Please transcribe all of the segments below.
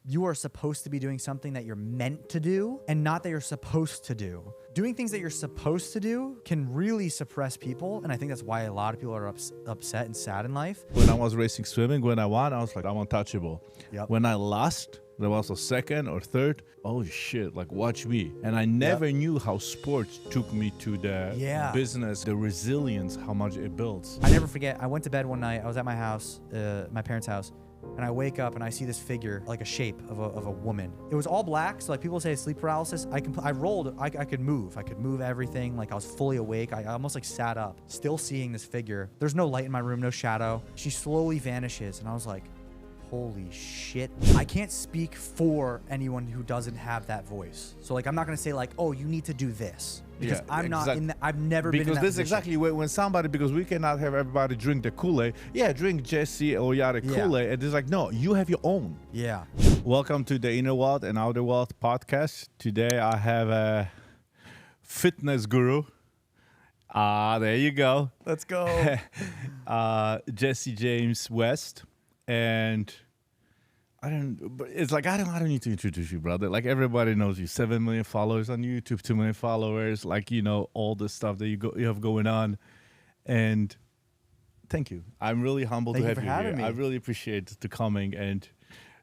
you are supposed to be doing something that you're meant to do and not that you're supposed to do. Doing things that you're supposed to do can really suppress people. And I think that's why a lot of people are upset and sad in life. When I was racing swimming, when I won, I was like, I'm untouchable. Yep. When I lost, there was a second or third. Oh shit, like watch me. And I never knew how sports took me to the business, the resilience, how much it builds. I never forget, I went to bed one night, I was at my house, my parents' house, and I wake up and I see this figure, like a shape of a woman. It was all black, so like people say sleep paralysis. I rolled, I could move. I could move everything, like I was fully awake. I almost like sat up, still seeing this figure. There's no light in my room, no shadow. She slowly vanishes, and I was like, holy shit. I can't speak for anyone who doesn't have that voice. So like, I'm not gonna say like, oh, you need to do this. Because I'm not in that, I've never been in that Because this is position. exactly when somebody, because we cannot have everybody drink the Kool-Aid. Yeah, drink Jesse or Jarek Kool-Aid. And it's like, no, you have your own. Yeah. Welcome to the Inner World and Outer World podcast. Today I have a fitness guru. There you go. Let's go. Jesse James West. And it's like, I don't need to introduce you, brother. Like everybody knows you. 7 million followers on YouTube, 2 million followers. Like, you know, all the stuff that you have going on. And thank you. I'm really humbled to have you here. Me. I really appreciate the coming. And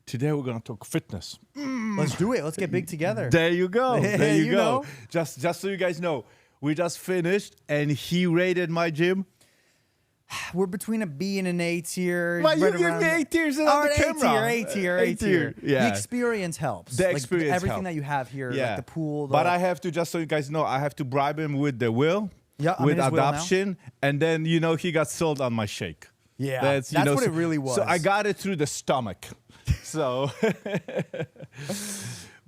today we're going to talk fitness. Let's do it. Let's get big together. There you go. There you go. Know? Just so you guys know, we just finished and he rated my gym. We're between a B and an A tier. Well, you give me A tiers on the camera. A tier. Yeah. The experience helps. The experience everything helps. that you have here, like the pool. But I have to, just so you guys know, I have to bribe him with the will, with with adoption, and then, you know, he got sold on my shake. Yeah, that's what it really was. So I got it through the stomach. So,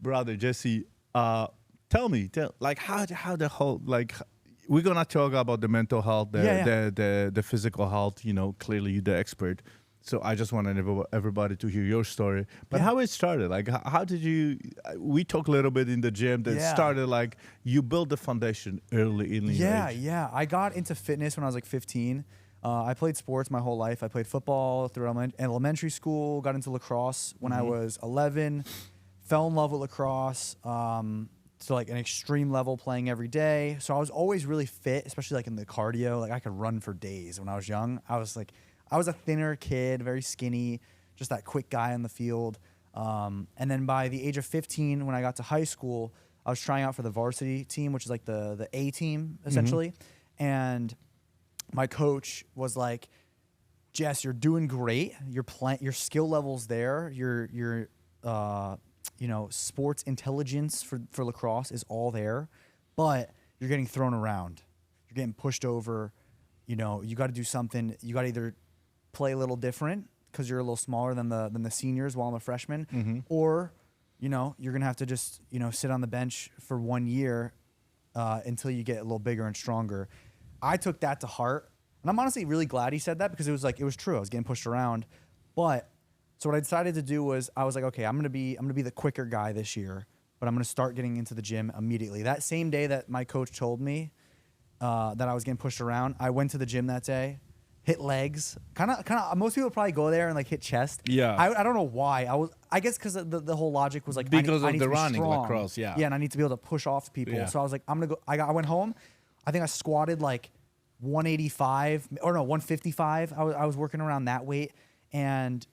brother Jesse, tell me, like how the whole, like, we're gonna talk about the mental health, the physical health. You know, clearly you're the expert. So I just want everybody to hear your story. But how it started, like how did you? We talk a little bit in the gym. That started like you built the foundation early in the age. Yeah. I got into fitness when I was like 15. I played sports my whole life. I played football through elementary school. Got into lacrosse when I was 11. Fell in love with lacrosse. To like an extreme level, playing every day. So I was always really fit, especially like in the cardio. Like I could run for days when I was young. I was a thinner kid, very skinny, just that quick guy on the field. And then by the age of 15, when I got to high school, I was trying out for the varsity team, which is like the A team essentially. And my coach was like, Jess, you're doing great. Your skill level's there. Your you know, sports intelligence for lacrosse is all there, but you're getting thrown around. You're getting pushed over. You know, you got to do something. You got to either play a little different because you're a little smaller than the seniors while I'm a freshman, or, you know, you're going to have to just, you know, sit on the bench for 1 year until you get a little bigger and stronger. I took that to heart, and I'm honestly really glad he said that because it was true. I was getting pushed around, but so what I decided to do was I was like, okay, I'm gonna be the quicker guy this year, but I'm gonna start getting into the gym immediately. That same day that my coach told me that I was getting pushed around, I went to the gym that day, hit legs. Kind of. Most people probably go there and like hit chest. Yeah. I don't know why. I guess because the whole logic was like because I need of the to be running strong. lacrosse. Yeah. Yeah, and I need to be able to push off people. Yeah. So I was like, I'm gonna go. I went home. I think I squatted like 185 or no 155. I was working around that weight, and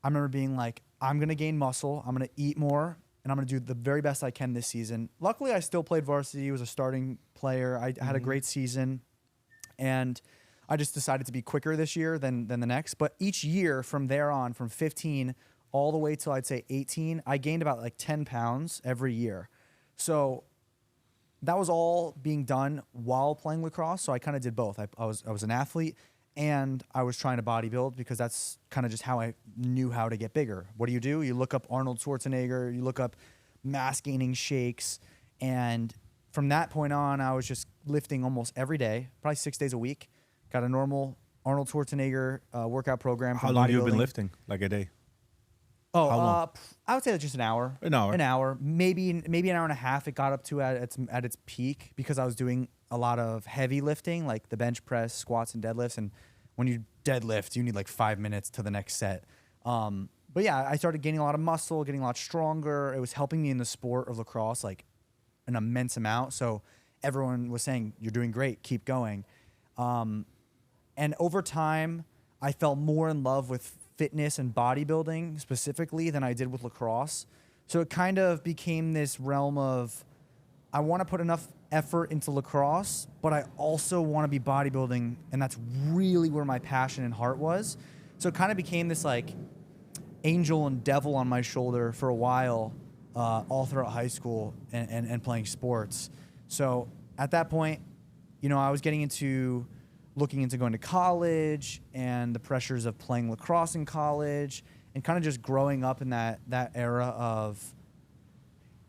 I remember being like, I'm going to gain muscle, I'm going to eat more, and I'm going to do the very best I can this season. Luckily, I still played varsity, was a starting player. I had a great season, and I just decided to be quicker this year than the next. But each year from there on, from 15 all the way till I'd say 18, I gained about like 10 pounds every year. So that was all being done while playing lacrosse, so I kind of did both. I was an athlete, and I was trying to bodybuild because that's kind of just how I knew how to get bigger. What do? You look up Arnold Schwarzenegger, you look up mass gaining shakes, and from that point on, I was just lifting almost every day, probably 6 days a week. Got a normal Arnold Schwarzenegger workout program. How long have you been lifting? Like a day? I would say just an hour. An hour, maybe an hour and a half. It got up to at its peak because I was doing a lot of heavy lifting, like the bench press, squats, and deadlifts. And when you deadlift, you need like 5 minutes to the next set. But But yeah, I started gaining a lot of muscle, getting a lot stronger. It was helping me in the sport of lacrosse like an immense amount. So everyone was saying, "You're doing great, keep going." And over time, I fell more in love with fitness and bodybuilding specifically than I did with lacrosse. So it kind of became this realm of, I want to put enough effort into lacrosse, but I also want to be bodybuilding, and that's really where my passion and heart was. So it kind of became this like angel and devil on my shoulder for a while, all throughout high school and playing sports. So at that point, you know, I was looking into going to college and the pressures of playing lacrosse in college and kind of just growing up in that era of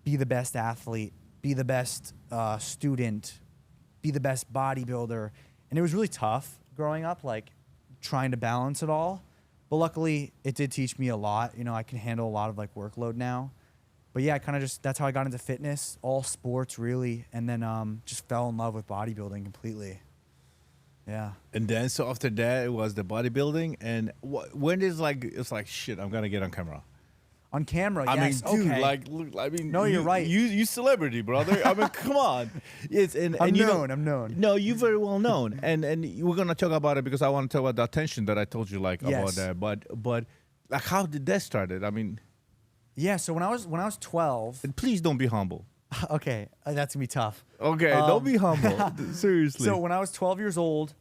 be the best athlete, be the best student, be the best bodybuilder. And it was really tough growing up, like trying to balance it all. But luckily, it did teach me a lot. You know, I can handle a lot of like workload now. But yeah, that's how I got into fitness, all sports really, and then just fell in love with bodybuilding completely. Yeah. And then, so after that, it was the bodybuilding. And when is like, it's like, shit, I'm going to get on camera. On camera, I yes. mean, dude, okay. like, look, I mean, no, you're right. You celebrity, brother. I mean, come on. It's I'm known. No, you're very well known, and we're gonna talk about it because I want to talk about the attention that I told you like about that. But like, how did that started? I mean, yeah. So when I was 12, and please don't be humble. Okay, that's gonna be tough. Okay, don't be humble. Seriously. So when I was 12 years old,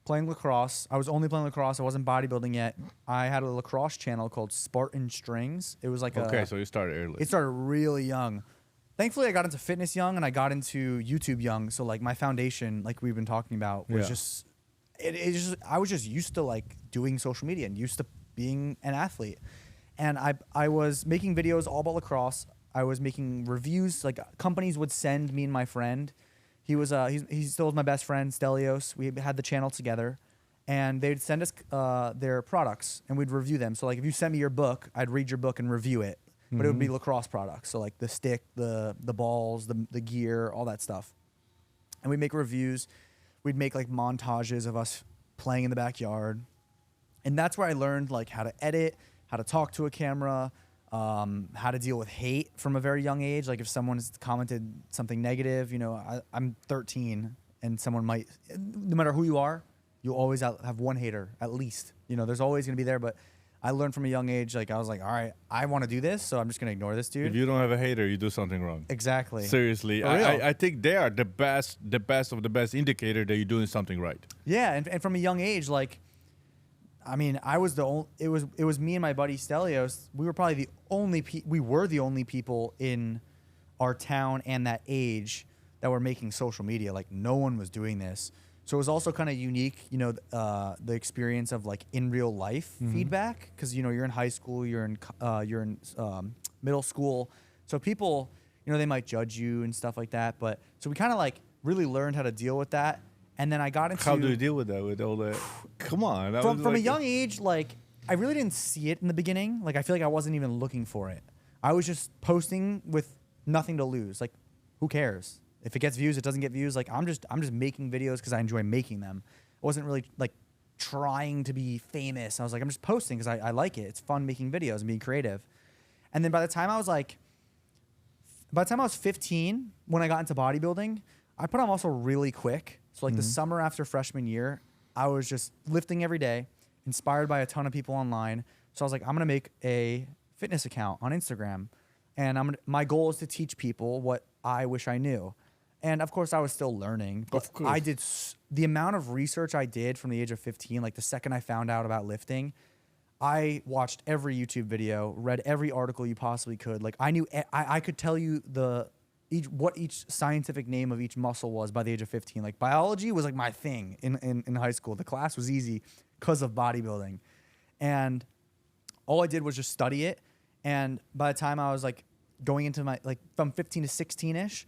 playing lacrosse, I was only playing lacrosse. I wasn't bodybuilding yet. I had a lacrosse channel called Spartan Strings. It was like so you started early. It started really young. Thankfully, I got into fitness young and I got into YouTube young. So like my foundation, like we've been talking about, was just I was just used to like doing social media and used to being an athlete. And I was making videos all about lacrosse. I was making reviews. Like companies would send me and my friend. He still was my best friend, Stelios. We had the channel together, and they'd send us their products, and we'd review them. So like if you sent me your book, I'd read your book and review it. But it would be lacrosse products, so like the stick, the balls, the gear, all that stuff. And we'd make reviews. We'd make like montages of us playing in the backyard, and that's where I learned like how to edit, how to talk to a camera. How to deal with hate from a very young age. Like if someone has commented something negative, you know, I'm 13 and someone might, no matter who you are, you'll always have one hater at least. You know, there's always going to be there. But I learned from a young age, like I was like, all right, I want to do this, so I'm just going to ignore this dude. If you don't have a hater, you do something wrong. Exactly. Seriously. I think they are the best of the best indicator that you're doing something right. Yeah, and from a young age, like, I mean, I was the only. It was me and my buddy Stelios. We were probably the only people in our town and that age that were making social media. Like no one was doing this, so it was also kind of unique. You know, the experience of like in real life feedback, because you know you're in high school, you're in middle school, so people, you know, they might judge you and stuff like that. But so we kind of like really learned how to deal with that. And then I got into... How do you deal with that, with all that? Come on. From a young age, like, I really didn't see it in the beginning. Like, I feel like I wasn't even looking for it. I was just posting with nothing to lose. Like, who cares? If it gets views, it doesn't get views. Like, I'm just making videos because I enjoy making them. I wasn't really, like, trying to be famous. I was like, I'm just posting because I like it. It's fun making videos and being creative. And then by the time I was 15, when I got into bodybuilding, I put on muscle really quick. So like the summer after freshman year, I was just lifting every day, inspired by a ton of people online. So I was like, I'm gonna make a fitness account on Instagram, and my goal is to teach people what I wish I knew. And of course, I was still learning. But I did the amount of research I did from the age of 15. Like the second I found out about lifting, I watched every YouTube video, read every article you possibly could. Like I knew I could tell you what each scientific name of each muscle was by the age of 15. Like biology was like my thing in high school. The class was easy because of bodybuilding. And all I did was just study it. And by the time I was like going into my, like from 15 to 16-ish,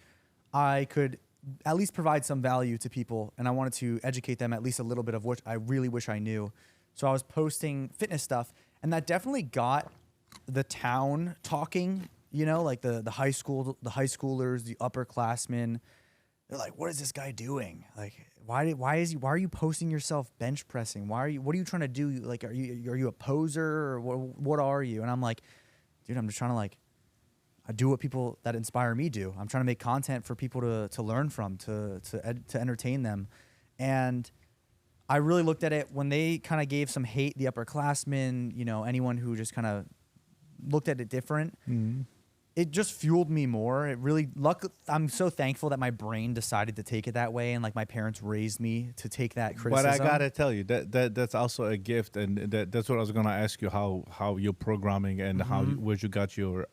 I could at least provide some value to people. And I wanted to educate them at least a little bit of what I really wish I knew. So I was posting fitness stuff, and that definitely got the town talking. You know, like the high schoolers, the upperclassmen, they're like, what is this guy doing? Like, why are you posting yourself bench pressing? What are you trying to do? Like, are you a poser or what are you? And I'm like, dude, I'm just trying to like, I do what people that inspire me do. I'm trying to make content for people to learn from, to entertain them. And I really looked at it when they kind of gave some hate, the upperclassmen, you know, anyone who just kind of looked at it different. Mm-hmm. It just fueled me more. It really, I'm so thankful that my brain decided to take it that way, and like my parents raised me to take that criticism. But I gotta tell you that's also a gift, and that's what I was gonna ask you, how your programming and how where you got your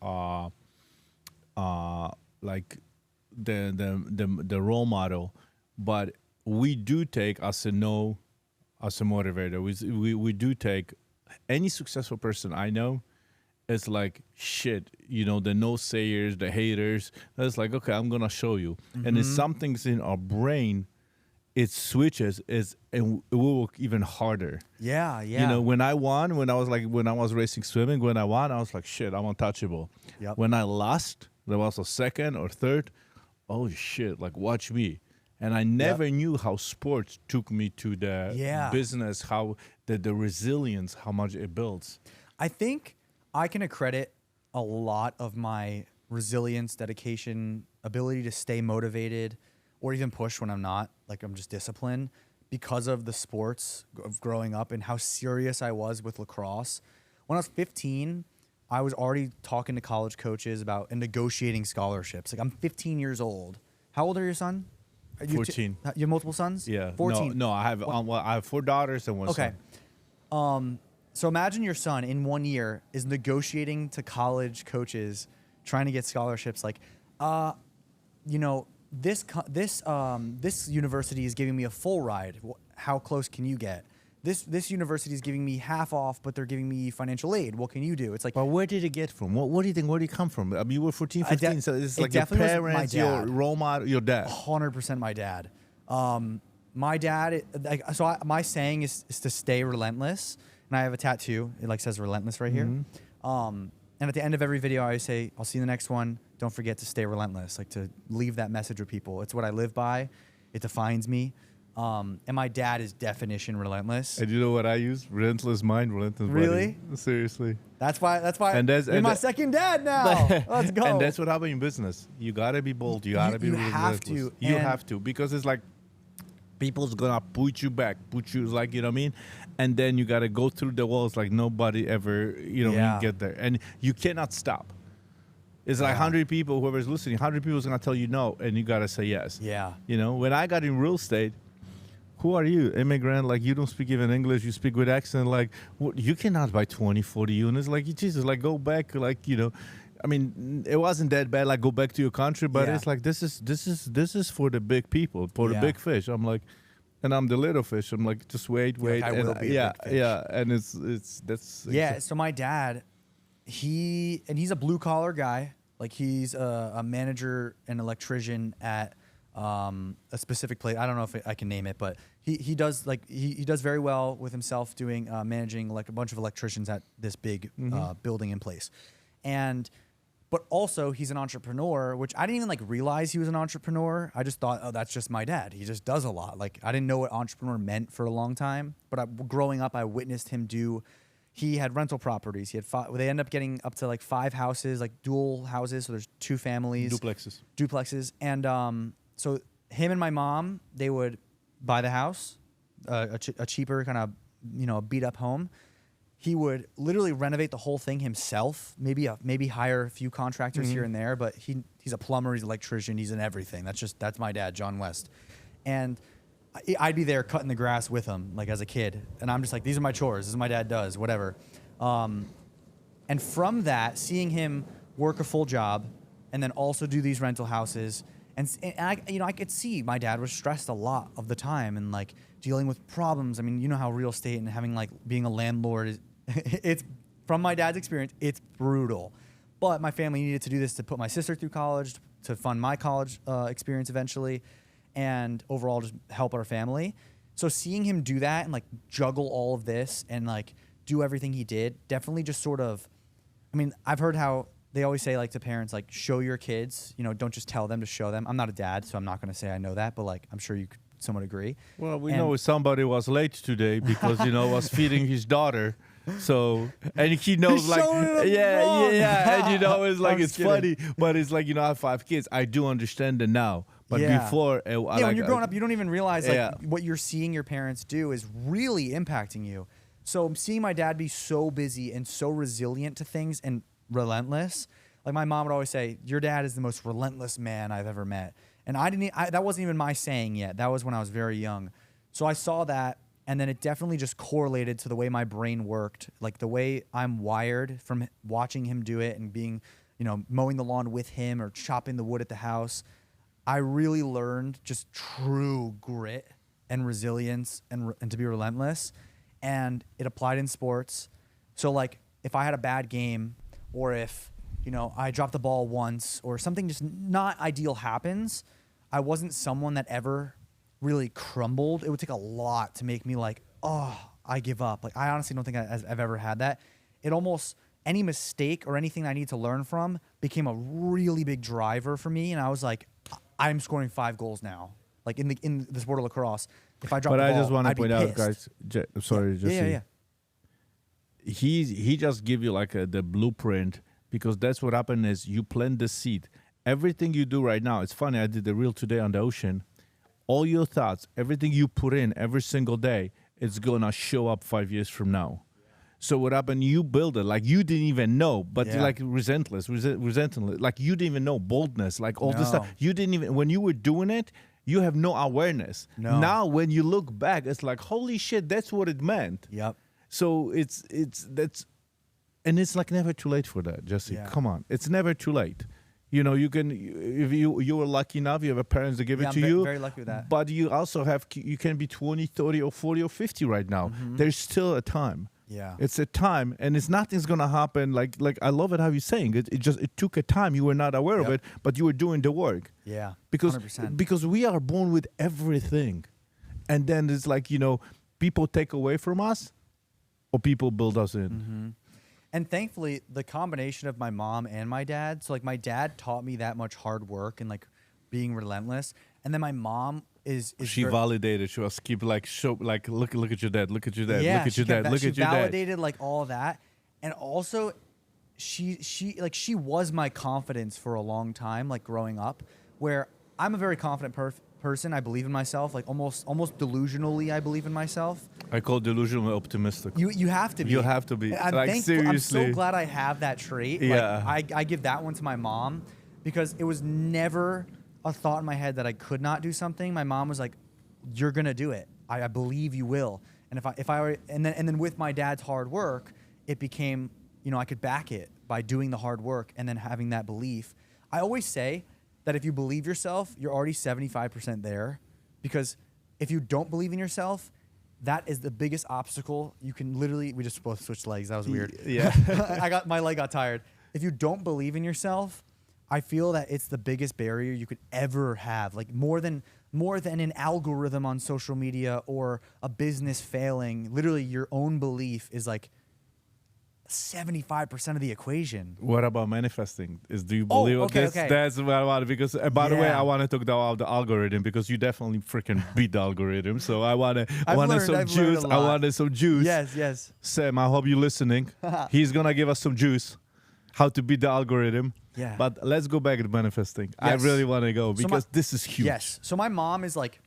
like the role model. But we do take as a motivator. We do take any successful person I know. It's like shit, you know, the no-sayers, the haters. It's like, okay, I'm gonna show you, and it's something's in our brain. It switches, and it will work even harder. Yeah. You know, when I was racing swimming, when I won, I was like, shit, I'm untouchable. Yep. When I lost, there was a second or third. Oh shit, like watch me. And I never knew how sports took me to the business, how the resilience, how much it builds. I think I can accredit a lot of my resilience, dedication, ability to stay motivated, or even push when I'm not, like I'm just disciplined, because of the sports of growing up and how serious I was with lacrosse. When I was 15, I was already talking to college coaches about and negotiating scholarships. Like I'm 15 years old. How old are your son? 14. You have multiple sons? Yeah. 14. No, I have 4 daughters and 1 son. Okay. So imagine your son in 1 year is negotiating to college coaches, trying to get scholarships. Like, you know, this university is giving me a full ride. How close can you get? This university is giving me half off, but they're giving me financial aid. What can you do? It's like, but where did it get from? What do you think? Where did it come from? I mean, you were 14, 15, so it's like your parents, your role model, your dad. 100% my dad. My dad, my saying is to stay relentless. And I have a tattoo. It like says relentless right here. And at the end of every video, I always say, I'll see you in the next one. Don't forget to stay relentless. Like to leave that message with people. It's what I live by. It defines me. And my dad is definition relentless. And you know what I use? Relentless mind, relentless body. Really? Seriously. That's why you're my second dad now. Let's go. And that's what happens in business. You gotta be bold. You gotta be relentless. You have to, because it's like people's gonna put you back, like, you know what I mean? And then you gotta go through the walls like nobody ever, you know, when you get there. And you cannot stop. It's like 100 people, whoever's listening, 100 people is gonna tell you no, and you gotta say yes. Yeah. You know, when I got in real estate, who are you? Immigrant, like you don't speak even English, you speak with accent, like you cannot buy 20, 40 units. Like, Jesus, like go back, like, you know. I mean, it wasn't that bad, like go back to your country, but it's like this is for the big people, for the big fish. I'm like, and I'm the little fish. I'm like, just wait. Like, I will be a big fish. And that's So my dad, he's a blue collar guy. Like he's a manager and electrician at a specific place. I don't know if I can name it, but he does like he does very well with himself doing managing like a bunch of electricians at this big building in place, but also he's an entrepreneur, which I didn't even like realize he was an entrepreneur. I just thought, oh, that's just my dad. He just does a lot. Like I didn't know what entrepreneur meant for a long time, but growing up, I witnessed him do. He had rental properties. He had they end up getting up to like 5 houses, like dual houses. So there's 2 families. Duplexes. And so him and my mom, they would buy the house, a cheaper kind of, you know, beat up home. He would literally renovate the whole thing himself. Maybe hire a few contractors here and there, but he's a plumber, he's an electrician, he's in everything. That's my dad, John West. And I'd be there cutting the grass with him, like as a kid. And I'm just like, these are my chores. This is what my dad does, whatever. And from that, seeing him work a full job and then also do these rental houses, and I could see my dad was stressed a lot of the time and like dealing with problems. I mean, you know how real estate and having like being a landlord is, it's from my dad's experience, it's brutal. But my family needed to do this to put my sister through college, to fund my college experience eventually, and overall just help our family. So seeing him do that and like juggle all of this and like do everything he did, definitely just sort of, I mean, I've heard how they always say, like, to parents, like, show your kids, you know, don't just tell them to show them. I'm not a dad, so I'm not going to say I know that, but, like, I'm sure you could somewhat agree. Well, we know somebody was late today because, was feeding his daughter. So, and he knows, like, yeah. And, it's like, it's funny, but it's like, I have 5 kids. I do understand it now. But before, when you're growing up, you don't even realize, like, what you're seeing your parents do is really impacting you. So seeing my dad be so busy and so resilient to things and relentless, like my mom would always say, your dad is the most relentless man I've ever met. And that wasn't even my saying yet. That was when I was very young. So I saw that, and then it definitely just correlated to the way my brain worked, like the way I'm wired from watching him do it and being, mowing the lawn with him or chopping the wood at the house. I really learned just true grit and resilience and to be relentless. And it applied in sports. So, like, if I had a bad game or if, I dropped the ball once or something just not ideal happens, I wasn't someone that ever really crumbled. It would take a lot to make me like, oh, I give up. Like, I honestly don't think I've ever had that. It almost, any mistake or anything I need to learn from became a really big driver for me. And I was like, I'm scoring 5 goals now. Like, in the sport of lacrosse. If I drop the ball, I just want to point out, pissed. guys. Sorry, Yeah. He just give you like the blueprint, because that's what happened is you plant the seed. Everything you do right now, it's funny. I did the reel today on the ocean. All your thoughts, everything you put in every single day, it's gonna show up 5 years from now. So what happened? You build it like you didn't even know, but like relentless, like you didn't even know boldness, like all this stuff. You didn't even, when you were doing it, you have no awareness. No. Now, when you look back, it's like, holy shit, that's what it meant. Yep. So and it's like never too late for that, Jesse. Yeah. Come on, it's never too late. You can, if you were lucky enough, you have a parents to give it to you. I'm very lucky with that. But you also you can be 20, 30, or 40, or 50 right now. Mm-hmm. There's still a time. Yeah. It's a time, and nothing's gonna happen. Like I love it how you're saying it. It took a time. You were not aware of it, but you were doing the work. Yeah. Because 100%. because we are born with everything, and then it's like people take away from us, or people build us in. Mm-hmm. And thankfully, the combination of my mom and my dad. So like my dad taught me that much hard work and like being relentless, and then my mom is she validated. She was keep like show like look at your dad, look at your dad, look at your dad, look at your dad. She validated like all that, and also she was my confidence for a long time, like growing up, where I'm a very confident person. I believe in myself, like almost delusionally. I believe in myself. I call delusional optimistic. You have to be. You have to be. Seriously. I'm so glad I have that trait. Yeah. Like, I give that one to my mom because it was never a thought in my head that I could not do something. My mom was like, "You're gonna do it. I believe you will." And and then with my dad's hard work, it became, I could back it by doing the hard work and then having that belief. I always say that if you believe yourself, you're already 75% there, because if you don't believe in yourself, that is the biggest obstacle. You can literally, we just both switched legs. That was weird. Yeah. My leg got tired. If you don't believe in yourself, I feel that it's the biggest barrier you could ever have. Like more than an algorithm on social media or a business failing. Literally, your own belief is like 75% of the equation. What about manifesting? Do you believe this? Okay. That's what I want, because by the way, I want to talk about the algorithm, because you definitely freaking beat the algorithm. So I wanted some juice. Yes. Sam, I hope you're listening. He's gonna give us some juice, how to beat the algorithm. Yeah. But let's go back to manifesting. Yes. I really want to go because this is huge. Yes. So my mom is like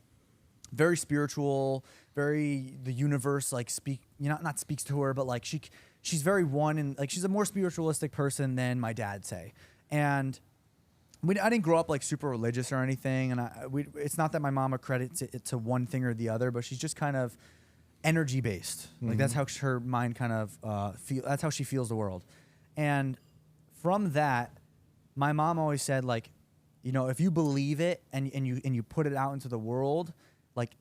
very spiritual, the universe like not speaks to her, but like she's very one, and like she's a more spiritualistic person than my dad, say. And I didn't grow up like super religious or anything, and it's not that my mom accredits it to one thing or the other, but she's just kind of energy based. Mm-hmm. Like that's how her mind kind of that's how she feels the world. And from that, my mom always said, like, if you believe it and you put it out into the world, like,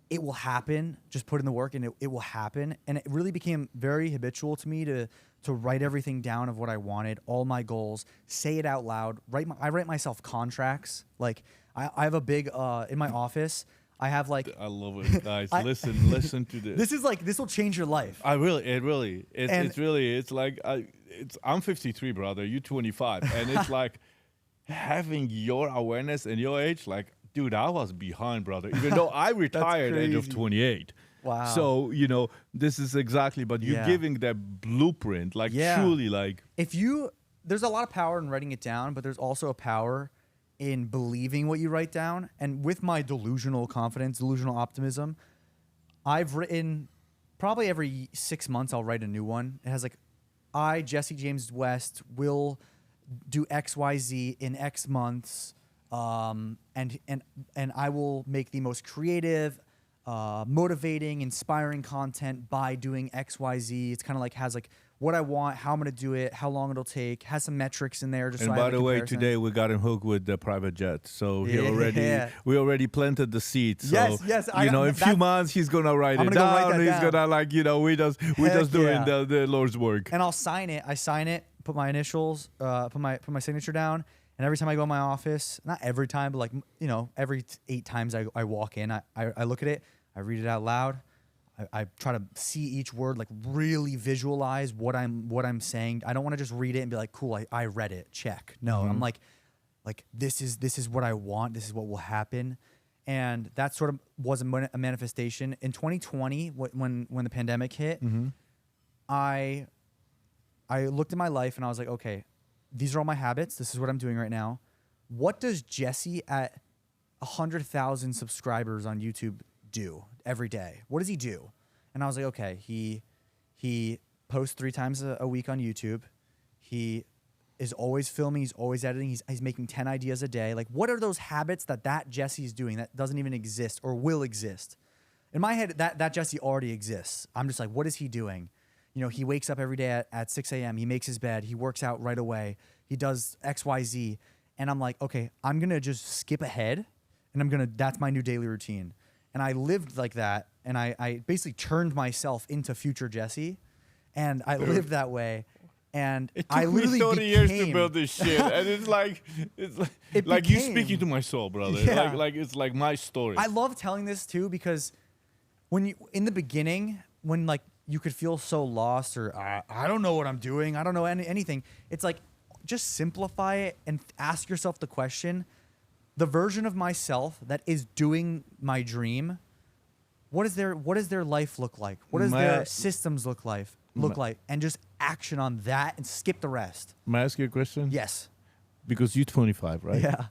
it will happen. Just put in the work and it will happen. And it really became very habitual to me to write everything down of what I wanted, all my goals, say it out loud. I write myself contracts. Like I have a big in my office, I have like I love it, guys. Listen to this. This will change your life. It's like I'm 53, brother. You 25, and it's like having your awareness and your age. Like, dude, I was behind, brother. Even though I retired at the age of 28. Wow. So this is exactly. But you're giving that blueprint, like truly, like there's a lot of power in writing it down, but there's also a power in believing what you write down. And with my delusional confidence, delusional optimism, I've written probably every 6 months I'll write a new one. It has like, I, Jesse James West, will do XYZ in X months, and I will make the most creative, motivating, inspiring content by doing XYZ. It's kind of like has like what I want, how I'm going to do it, how long it'll take, has some metrics in there. Just and so by I have the a way, comparison. today we got him hooked with the private jet. So we already planted the seed. So, yes. In a few months, he's going to write it down. He's going to like, we just doing the Lord's work. And I'll sign it. I sign it, put my initials, put my signature down. And every time I go in my office, not every time, but like, every 8 times I walk in, I look at it, I read it out loud. I try to see each word, like really visualize what I'm saying. I don't want to just read it and be like, cool, I read it, check. No, I'm like this is what I want. This is what will happen. And that sort of was a manifestation. In 2020, when the pandemic hit, I looked at my life and I was like, okay, these are all my habits. This is what I'm doing right now. What does Jesse at 100,000 subscribers on YouTube do every day? What does he do? And I was like, okay, he posts 3 times a week on YouTube. He is always filming. He's always editing. He's making 10 ideas a day. Like, what are those habits that Jesse's doing that doesn't even exist or will exist? In my head, that Jesse already exists. I'm just like, what is he doing? He wakes up every day at 6 a.m. He makes his bed. He works out right away. He does X, Y, Z. And I'm like, okay, I'm going to just skip ahead. And that's my new daily routine. And I lived like that. And I basically turned myself into future Jesse. And I lived that way. And it took I literally me 30 years to build this shit. And it's like you speaking to my soul, brother. Yeah. Like it's like my story. I love telling this too, because in the beginning, when like you could feel so lost or I don't know what I'm doing, I don't know anything. It's like, just simplify it and ask yourself the question, the version of myself that is doing my dream, what does their life look like? What does their systems look like? And just action on that and skip the rest. May I ask you a question? Yes. Because you're 25, right? Yeah.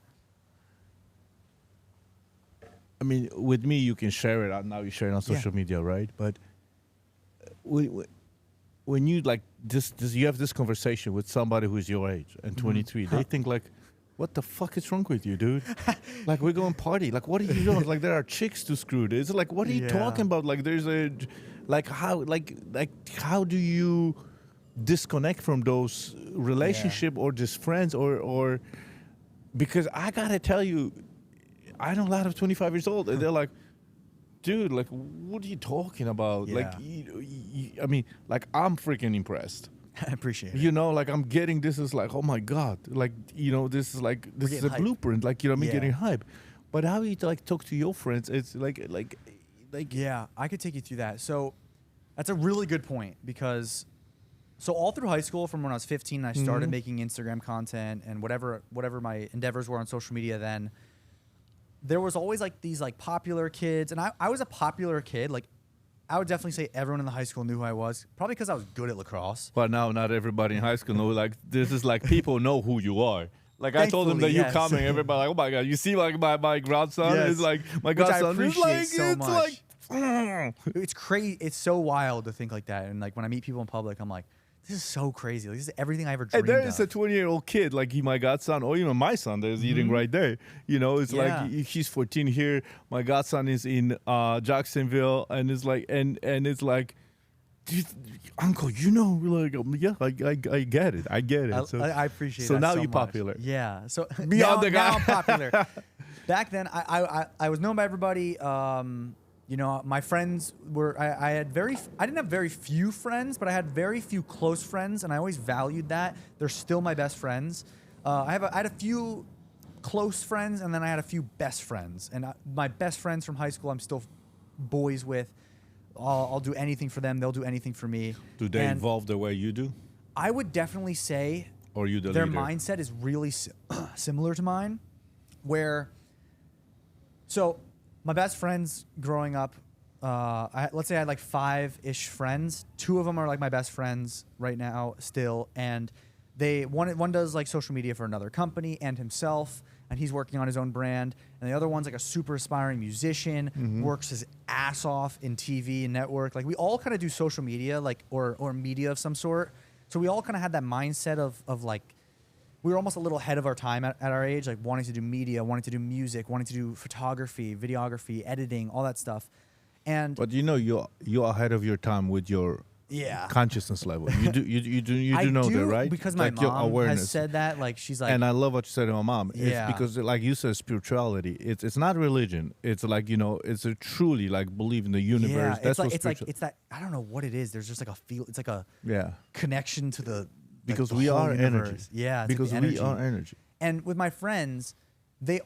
I mean, with me, you can share it. Now you share it on social media, right? But when you like this, you have this conversation with somebody who's your age and 23, they think like, what the fuck is wrong with you, dude? Like, we're going party. Like, what are you doing? Like, there are chicks to screw. It's like, what are you talking about? Like, there's how do you disconnect from those relationship or just friends or because I gotta tell you, I know a lot of 25 years old and they're like, dude, like, what are you talking about? Yeah. Like, I mean, like, I'm freaking impressed. I appreciate it. Like, I'm getting this is like, oh my God. Like, this is like, this is a hype. blueprint. Like, I'm getting hype. But how you like talk to your friends? It's like. Yeah, I could take you through that. So that's a really good point because, so all through high school, from when I was 15, I started making Instagram content and whatever my endeavors were on social media then. There was always like these like popular kids, and I was a popular kid. Like, I would definitely say everyone in the high school knew who I was, probably because I was good at lacrosse. But now not everybody in high school know. Like, this is like people know who you are. Like, I told them that you're coming. Everybody like, oh my God, you see like my grandson is like my grandson is like so much. Like it's crazy. It's so wild to think like that. And like when I meet people in public, I'm like, this is so crazy. Like, this is everything I ever dreamed and there of. is a 20-year-old kid, like my godson, or even my son that is eating right there. It's like he's 14 here. My godson is in Jacksonville, and it's like, and it's like, dude, Uncle, like, yeah, I get it. I get it. I appreciate that. So now so you're much. popular. Yeah. So Beyond the guy. now I'm popular. Back then, I was known by everybody. My friends were, I didn't have very few friends, but I had very few close friends, and I always valued that. They're still my best friends. I had a few close friends, and then I had a few best friends. And my best friends from high school, I'm still boys with. I'll do anything for them. They'll do anything for me. Do they evolve the way you do? I would definitely say or you the their leader? Mindset is really similar to mine. So my best friends growing up, let's say I had like 5-ish friends. 2 of them are like my best friends right now still. And one does like social media for another company and himself, and he's working on his own brand. And the other one's like a super aspiring musician, works his ass off in TV and network. Like we all kind of do social media, like or media of some sort. So we all kind of had that mindset of like, we were almost a little ahead of our time at our age, like wanting to do media, wanting to do music, wanting to do photography, videography, editing, all that stuff. But you know, you're ahead of your time with your consciousness level. You do know that, right? Because my mom has said that. Like she's like, and I love what you said to my mom. It's because, like you said, spirituality. It's not religion. It's like, you know, it's a truly like believe in the universe. Yeah, That's it's that I don't know what it is. There's just like a feel. It's like a connection to the because the we whole are universe. energy. Yeah, because like we are energy. And with my friends, they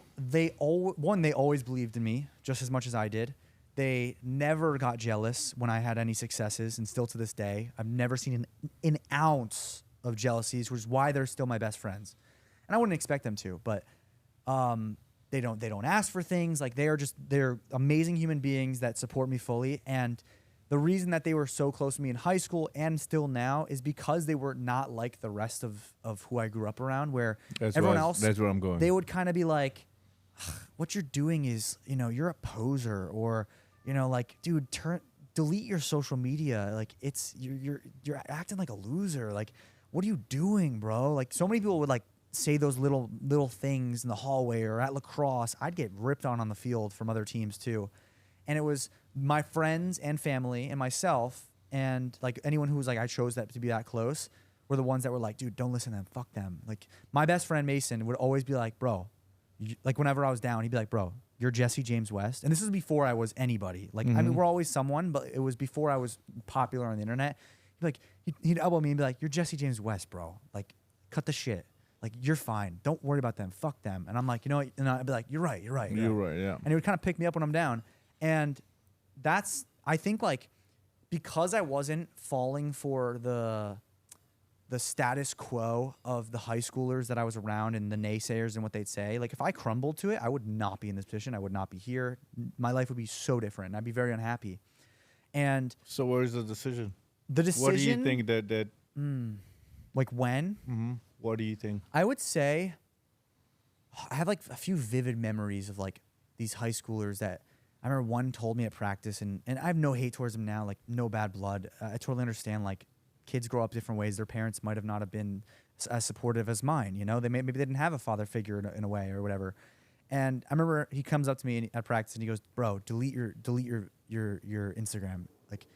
always believed in me just as much as I did. They never got jealous when I had any successes, and still to this day, I've never seen an ounce of jealousies, which is why they're still my best friends. And I wouldn't expect them to, but they don't ask for things. Like they're amazing human beings that support me fully. And the reason that they were so close to me in high school and still now is because they were not like the rest of who I grew up around, where everyone else, that's where I'm going. They would kind of be like, what you're doing is, you know, you're a poser, or, you know, like, dude, delete your social media. Like you're acting like a loser. Like, what are you doing, bro? Like so many people would like say those little things in the hallway or at lacrosse. I'd get ripped on the field from other teams too. And it was my friends and family and myself and like anyone who was like, I chose that to be that close, were the ones that were like, dude, don't listen to them. Fuck them. Like my best friend Mason would always be like, bro, like whenever I was down, he'd be like, bro, you're Jesse James West. And this is before I was anybody. Like, I mean, we're always someone, but it was before I was popular on the internet. He'd be like, he'd elbow me and be like, you're Jesse James West, bro. Like, cut the shit. Like, you're fine. Don't worry about them. Fuck them. And I'm like, you know what? And I'd be like, you're right. You're right. You're right, yeah. And he would kind of pick me up when I'm down. And that's, I think, like, because I wasn't falling for the status quo of the high schoolers that I was around and the naysayers and what they'd say, like if I crumbled to it, I would not be in this position. I would not be here. My life would be so different. I'd be very unhappy. And so where's the decision? The decision. What do you think that like when? Mm-hmm. What do you think? I would say I have like a few vivid memories of like these high schoolers that I remember one told me at practice, and I have no hate towards them now, like no bad blood. I totally understand, like, kids grow up different ways. Their parents might have not have been as supportive as mine. You know, maybe they didn't have a father figure in a way or whatever. And I remember he comes up to me at practice and he goes, "Bro, delete your Instagram. Like,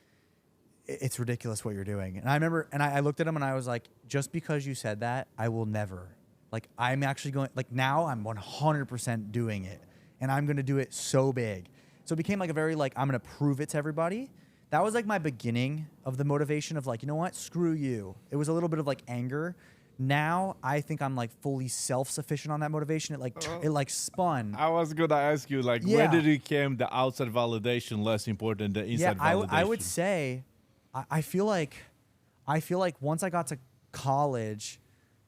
it's ridiculous what you're doing." And I remember, and I looked at him and I was like, "Just because you said that, I will never. Like, I'm actually going. Like now, I'm 100% doing it, and I'm gonna do it so big." So it became like a very like, I'm gonna prove it to everybody. That was like my beginning of the motivation of like, you know what, screw you. It was a little bit of like anger. Now I think I'm like fully self-sufficient on that motivation. It like spun. I was gonna ask you, like, when did it become the outside validation less important than the inside validation? I would say, I feel like once I got to college,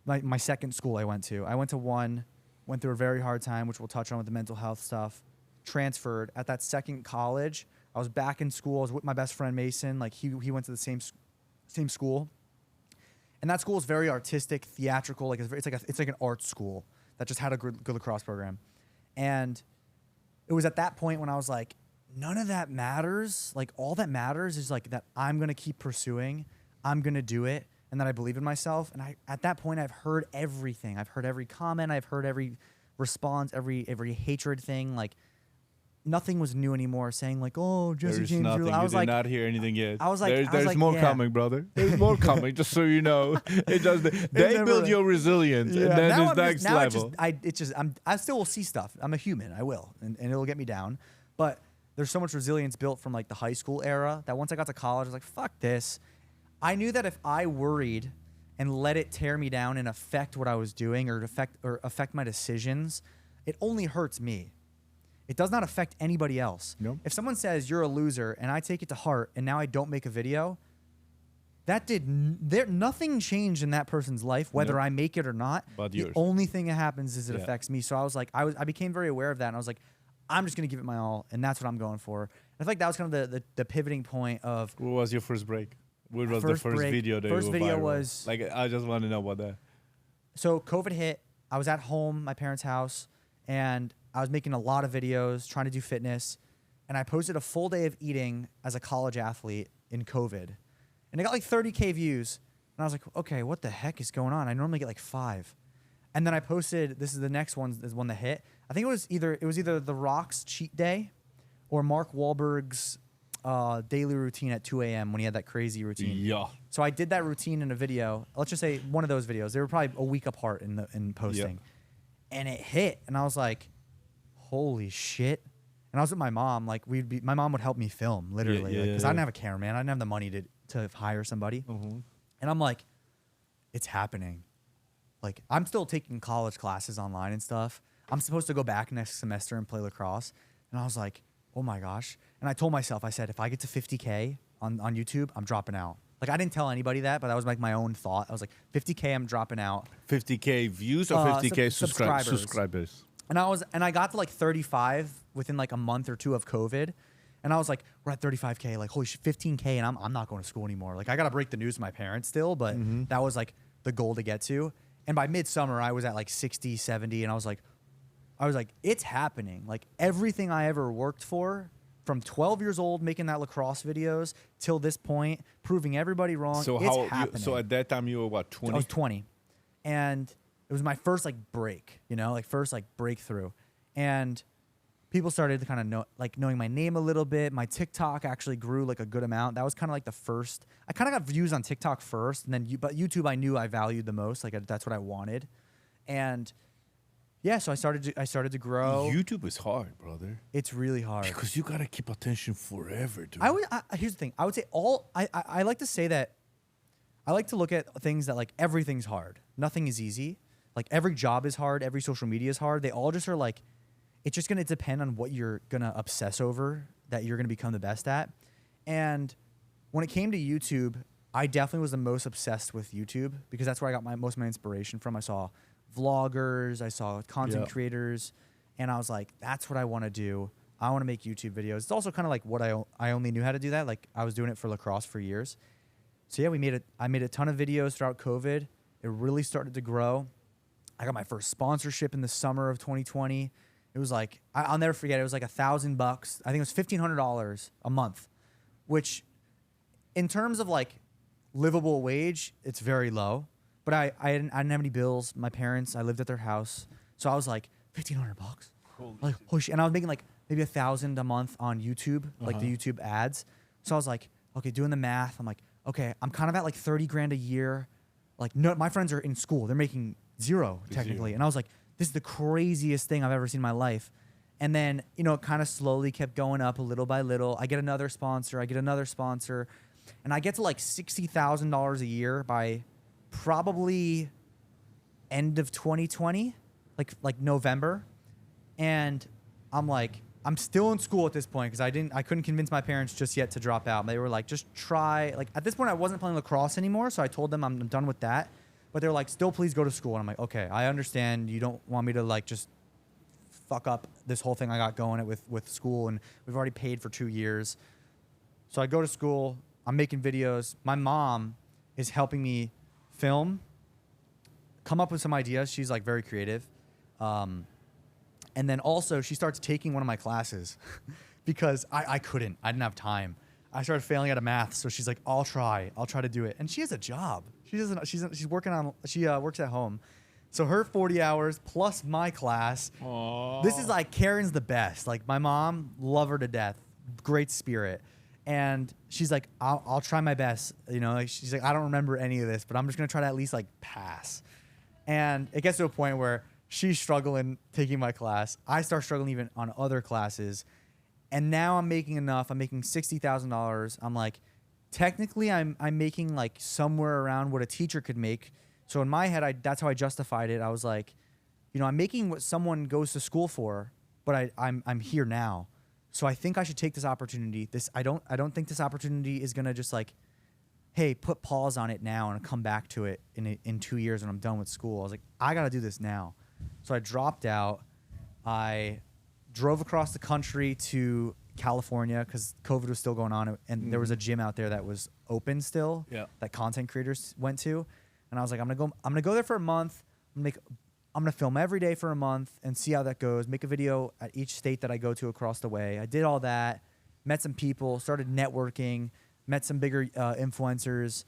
my second school I went to one, went through a very hard time, which we'll touch on with the mental health stuff. Transferred at that second college. I was back in school. I was with my best friend Mason. Like he went to the same school, and that school is very artistic, theatrical. Like it's like an art school that just had a good lacrosse program. And it was at that point when I was like, none of that matters. Like all that matters is like that I'm gonna keep pursuing. I'm gonna do it, and that I believe in myself. And at that point I've heard everything. I've heard every comment. I've heard every response. Every hatred thing. Like. Nothing was new anymore. Saying like, "Oh, Jesse James." Nothing. I was like, did not hear anything yet. I was like, "There's more coming, brother. There's more coming." Just so you know, it does. They build your resilience, and then it's next level. I still will see stuff. I'm a human. I will, and it'll get me down. But there's so much resilience built from like the high school era that once I got to college, I was like, "Fuck this." I knew that if I worried and let it tear me down and affect what I was doing or affect my decisions, it only hurts me. It does not affect anybody else. Nope. If someone says you're a loser and I take it to heart and now I don't make a video, nothing changed in that person's life, whether I make it or not. But the only thing that happens is it affects me. So I was like, I became very aware of that, and I was like, I'm just gonna give it my all, and that's what I'm going for. And I feel like that was kind of the pivoting point of. What was your first break? What was the first video that first you video viral? was like, I just want to know about that. So COVID hit. I was at home, my parents' house, and I was making a lot of videos, trying to do fitness, and I posted a full day of eating as a college athlete in COVID. And it got like 30K views. And I was like, okay, what the heck is going on? I normally get like 5. And then I posted, this is the next one, is one that hit. I think it was either The Rock's cheat day or Mark Wahlberg's daily routine at 2 a.m. when he had that crazy routine. Yeah. So I did that routine in a video. Let's just say one of those videos. They were probably a week apart in posting. Yeah. And it hit. And I was like, holy shit. And I was with my mom. Like my mom would help me film, literally. Because I didn't have a cameraman. I didn't have the money to hire somebody. Mm-hmm. And I'm like, it's happening. Like, I'm still taking college classes online and stuff. I'm supposed to go back next semester and play lacrosse. And I was like, oh my gosh. And I told myself, I said, if I get to 50K on YouTube, I'm dropping out. Like, I didn't tell anybody that, but that was like my own thought. I was like, 50K, I'm dropping out. 50K views or 50K subscribers? And I got to like 35 within like a month or two of COVID. And I was like, we're at 35K, like, holy shit, 15K, and I'm not going to school anymore. Like, I got to break the news to my parents still, but that was like the goal to get to. And by midsummer, I was at like 60, 70, and I was like, it's happening. Like, everything I ever worked for, from 12 years old making that lacrosse videos till this point, proving everybody wrong, so it's happening. So at that time, you were what, 20? I was 20. And it was my first like break, first like breakthrough. And people started to kind of knowing my name a little bit. My TikTok actually grew like a good amount. That was kind of like the first. I kind of got views on TikTok first, and then but YouTube I knew I valued the most. Like that's what I wanted, and yeah, so I started to grow. YouTube is hard, brother. It's really hard because you gotta keep attention forever, dude. Here's the thing. I would say I like to say that I like to look at things that like everything's hard. Nothing is easy. Like every job is hard. Every social media is hard. They all just are like. It's just going to depend on what you're going to obsess over that you're going to become the best at. And when it came to YouTube, I definitely was the most obsessed with YouTube because that's where I got most of my inspiration from. I saw vloggers, I saw content creators, and I was like, that's what I want to do. I want to make YouTube videos. It's also kind of like what I only knew how to do that. Like I was doing it for lacrosse for years. So yeah, I made a ton of videos throughout COVID. It really started to grow. I got my first sponsorship in the summer of 2020. It was like, I'll never forget, it was like $1,000. I think it was $1,500 a month, which in terms of like livable wage, it's very low. But I didn't have any bills. My parents, I lived at their house. So I was like, $1,500? Like, holy shit. And I was making like maybe $1,000 a month on YouTube, like the YouTube ads. So I was like, okay, doing the math. I'm like, okay, I'm kind of at like 30 grand a year. Like, no, my friends are in school. They're making zero technically. And I was like, this is the craziest thing I've ever seen in my life. And then, it kind of slowly kept going up a little by little. I get another sponsor. And I get to like $60,000 a year by probably end of 2020, like November. And I'm like, I'm still in school at this point because I couldn't convince my parents just yet to drop out. They were like, just try. Like at this point, I wasn't playing lacrosse anymore. So I told them I'm done with that. But they're like, still please go to school. And I'm like, okay, I understand. You don't want me to like just fuck up this whole thing I got going with school. And we've already paid for 2 years. So I go to school. I'm making videos. My mom is helping me film, come up with some ideas. She's like very creative. And then also she starts taking one of my classes because I didn't have time. I started failing out of math. So she's like, I'll try to do it. And she has a job. She works at home. So her 40 hours plus my class. Aww. This is like Karen's the best. Like my mom, love her to death. Great spirit. And she's like, I'll try my best. Like she's like, I don't remember any of this, but I'm just going to try to at least like pass. And it gets to a point where she's struggling taking my class. I start struggling even on other classes. And now I'm making enough. I'm making $60,000. I'm like, technically I'm making like somewhere around what a teacher could make. So in my head, that's how I justified it. I was like, I'm making what someone goes to school for, but I'm here now. So I think I should take this opportunity. I don't think this opportunity is gonna just like, hey, put pause on it now and come back to it in 2 years when I'm done with school. I was like, I gotta do this now. So I dropped out. I drove across the country to California because COVID was still going on, and there was a gym out there that was open still that content creators went to. And I was like, I'm gonna go there for a month. I'm gonna film every day for a month and see how that goes. Make a video at each state that I go to across the way. I did all that, met some people, started networking, met some bigger influencers,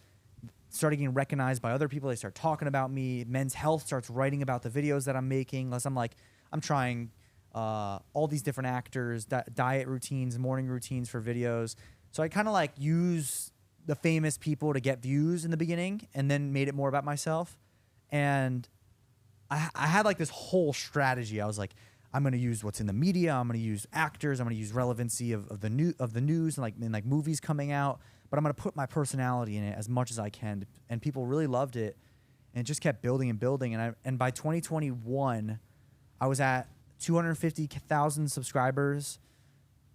started getting recognized by other people. They start talking about me. Men's Health starts writing about the videos that I'm making. I'm trying all these different actors, diet routines, morning routines for videos. So I kind of like use the famous people to get views in the beginning, and then made it more about myself. And I had like this whole strategy. I was like, I'm gonna use what's in the media. I'm gonna use actors. I'm gonna use relevancy of the news and like movies coming out. But I'm gonna put my personality in it as much as I can. And people really loved it, and it just kept building and building. And by 2021, I was at 250,000 subscribers,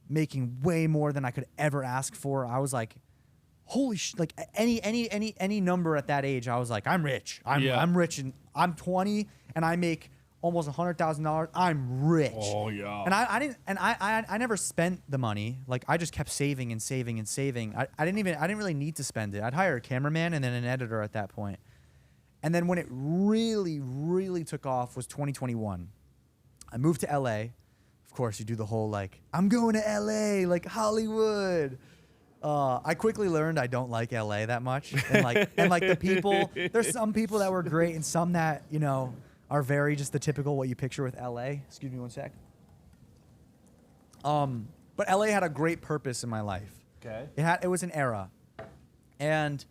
making way more than I could ever ask for. I was like, holy like any number at that age, I was like, I'm rich. I'm rich, and I'm 20 and I make almost $100,000. I'm rich. Oh yeah. And I never spent the money. Like I just kept saving and saving and saving. I didn't really need to spend it. I'd hire a cameraman and then an editor at that point. And then when it really, really took off was 2021. I moved to LA. Of course, you do the whole like, I'm going to LA, like Hollywood. I quickly learned I don't like LA that much. And like the people, there's some people that were great and some that, are very just the typical what you picture with LA. Excuse me one sec. But LA had a great purpose in my life. Okay. It was an era. And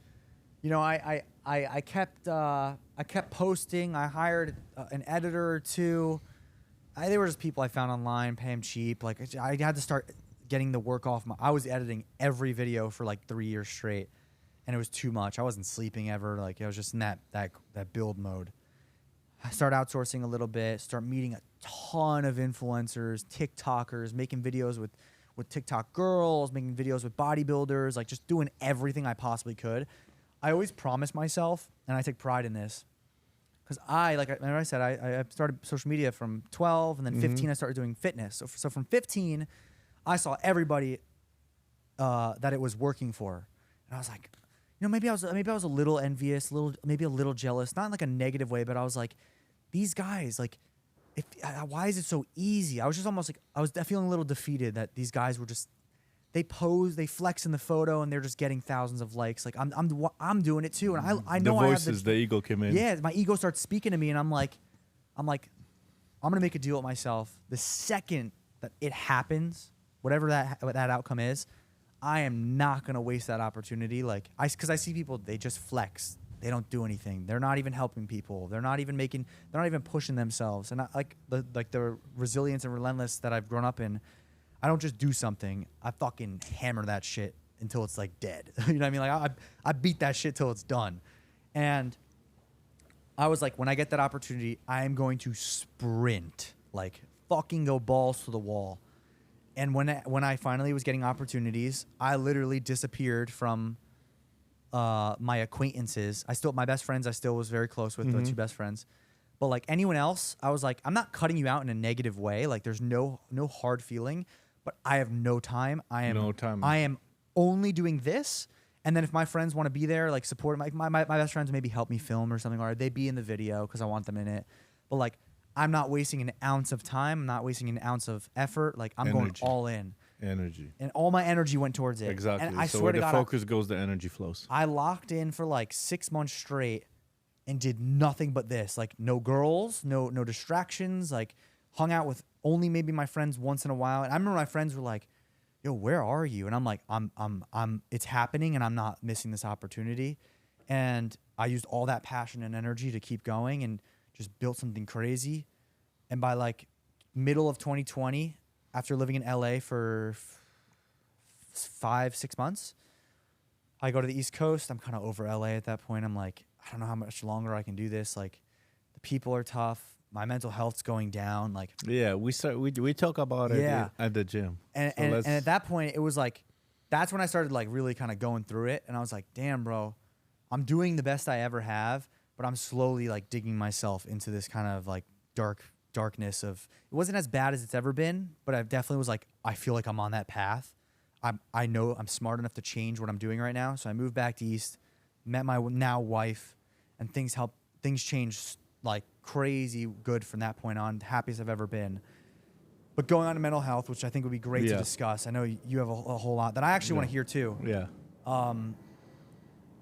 I kept posting. I hired an editor or two. They were just people I found online, pay them cheap. Like I had to start getting the work off. I was editing every video for like 3 years straight, and it was too much. I wasn't sleeping ever. Like I was just in that build mode. I started outsourcing a little bit. Start meeting a ton of influencers, TikTokers, making videos with TikTok girls, making videos with bodybuilders, like just doing everything I possibly could. I always promised myself, and I take pride in this. Because I said, I started social media from 12, and then 15 I started doing fitness. So from 15, I saw everybody that it was working for, and I was like, maybe I was a little envious, maybe a little jealous, not in like a negative way, but I was like, these guys, like, why is it so easy? I was just almost like I was feeling a little defeated that these guys were just. They pose, they flex in the photo, and they're just getting thousands of likes. Like I'm doing it too, and I know the voices, the ego came in. Yeah, my ego starts speaking to me, and I'm like, I'm gonna make a deal with myself. The second that it happens, whatever that outcome is, I am not gonna waste that opportunity. Like because I see people, they just flex. They don't do anything. They're not even helping people. They're not even pushing themselves. And the resilience and relentless that I've grown up in. I don't just do something. I fucking hammer that shit until it's like dead. You know what I mean? Like I beat that shit till it's done. And I was like, when I get that opportunity, I am going to sprint, like fucking go balls to the wall. And when I finally was getting opportunities, I literally disappeared from my acquaintances. My best friends, I still was very close with, the two best friends. But like anyone else, I was like, I'm not cutting you out in a negative way. Like there's no hard feeling. But I have no time. I am only doing this. And then if my friends want to be there, like support my best friends, maybe help me film or something, or they be in the video because I want them in it. But like, I'm not wasting an ounce of time. I'm not wasting an ounce of effort. Like I'm going all in. Energy. And all my energy went towards it. Exactly. And I so swear where to God, the focus goes, the energy flows. I locked in for like 6 months straight and did nothing but this. Like no girls, no distractions. Like hung out with only maybe my friends once in a while. And I remember my friends were like, yo, where are you? And I'm like, it's happening and I'm not missing this opportunity. And I used all that passion and energy to keep going and just built something crazy. And by like middle of 2020, after living in LA for 5-6 months, I go to the East Coast. I'm kind of over LA at that point. I'm like, I don't know how much longer I can do this. Like the people are tough. my mental health's going down. Like, yeah, we talk about it at the gym. And at that point, it was like, that's when I started like really kind of going through it. And I was like, damn, bro, I'm doing the best I ever have, but I'm slowly like digging myself into this kind of like darkness of, it wasn't as bad as it's ever been, but I definitely was like, I feel like I'm on that path. I know I'm smart enough to change what I'm doing right now. So I moved back to East, met my now wife, and things changed like crazy good from that point on. Happiest I've ever been. But going on to mental health, which I think would be great to discuss. I know you have a whole lot that I actually want to hear too. Yeah.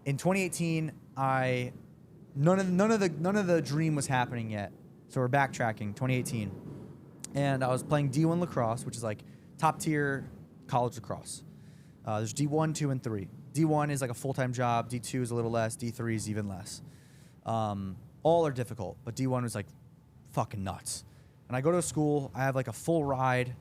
In 2018, none of the dream was happening yet. So we're backtracking, 2018, and I was playing D1 lacrosse, which is like top tier college lacrosse. There's D1, 2, and 3. D1 is like a full-time job. D2 is a little less. D3 is even less. All are difficult, but D1 was like fucking nuts. And I go to a school. I have like a full ride,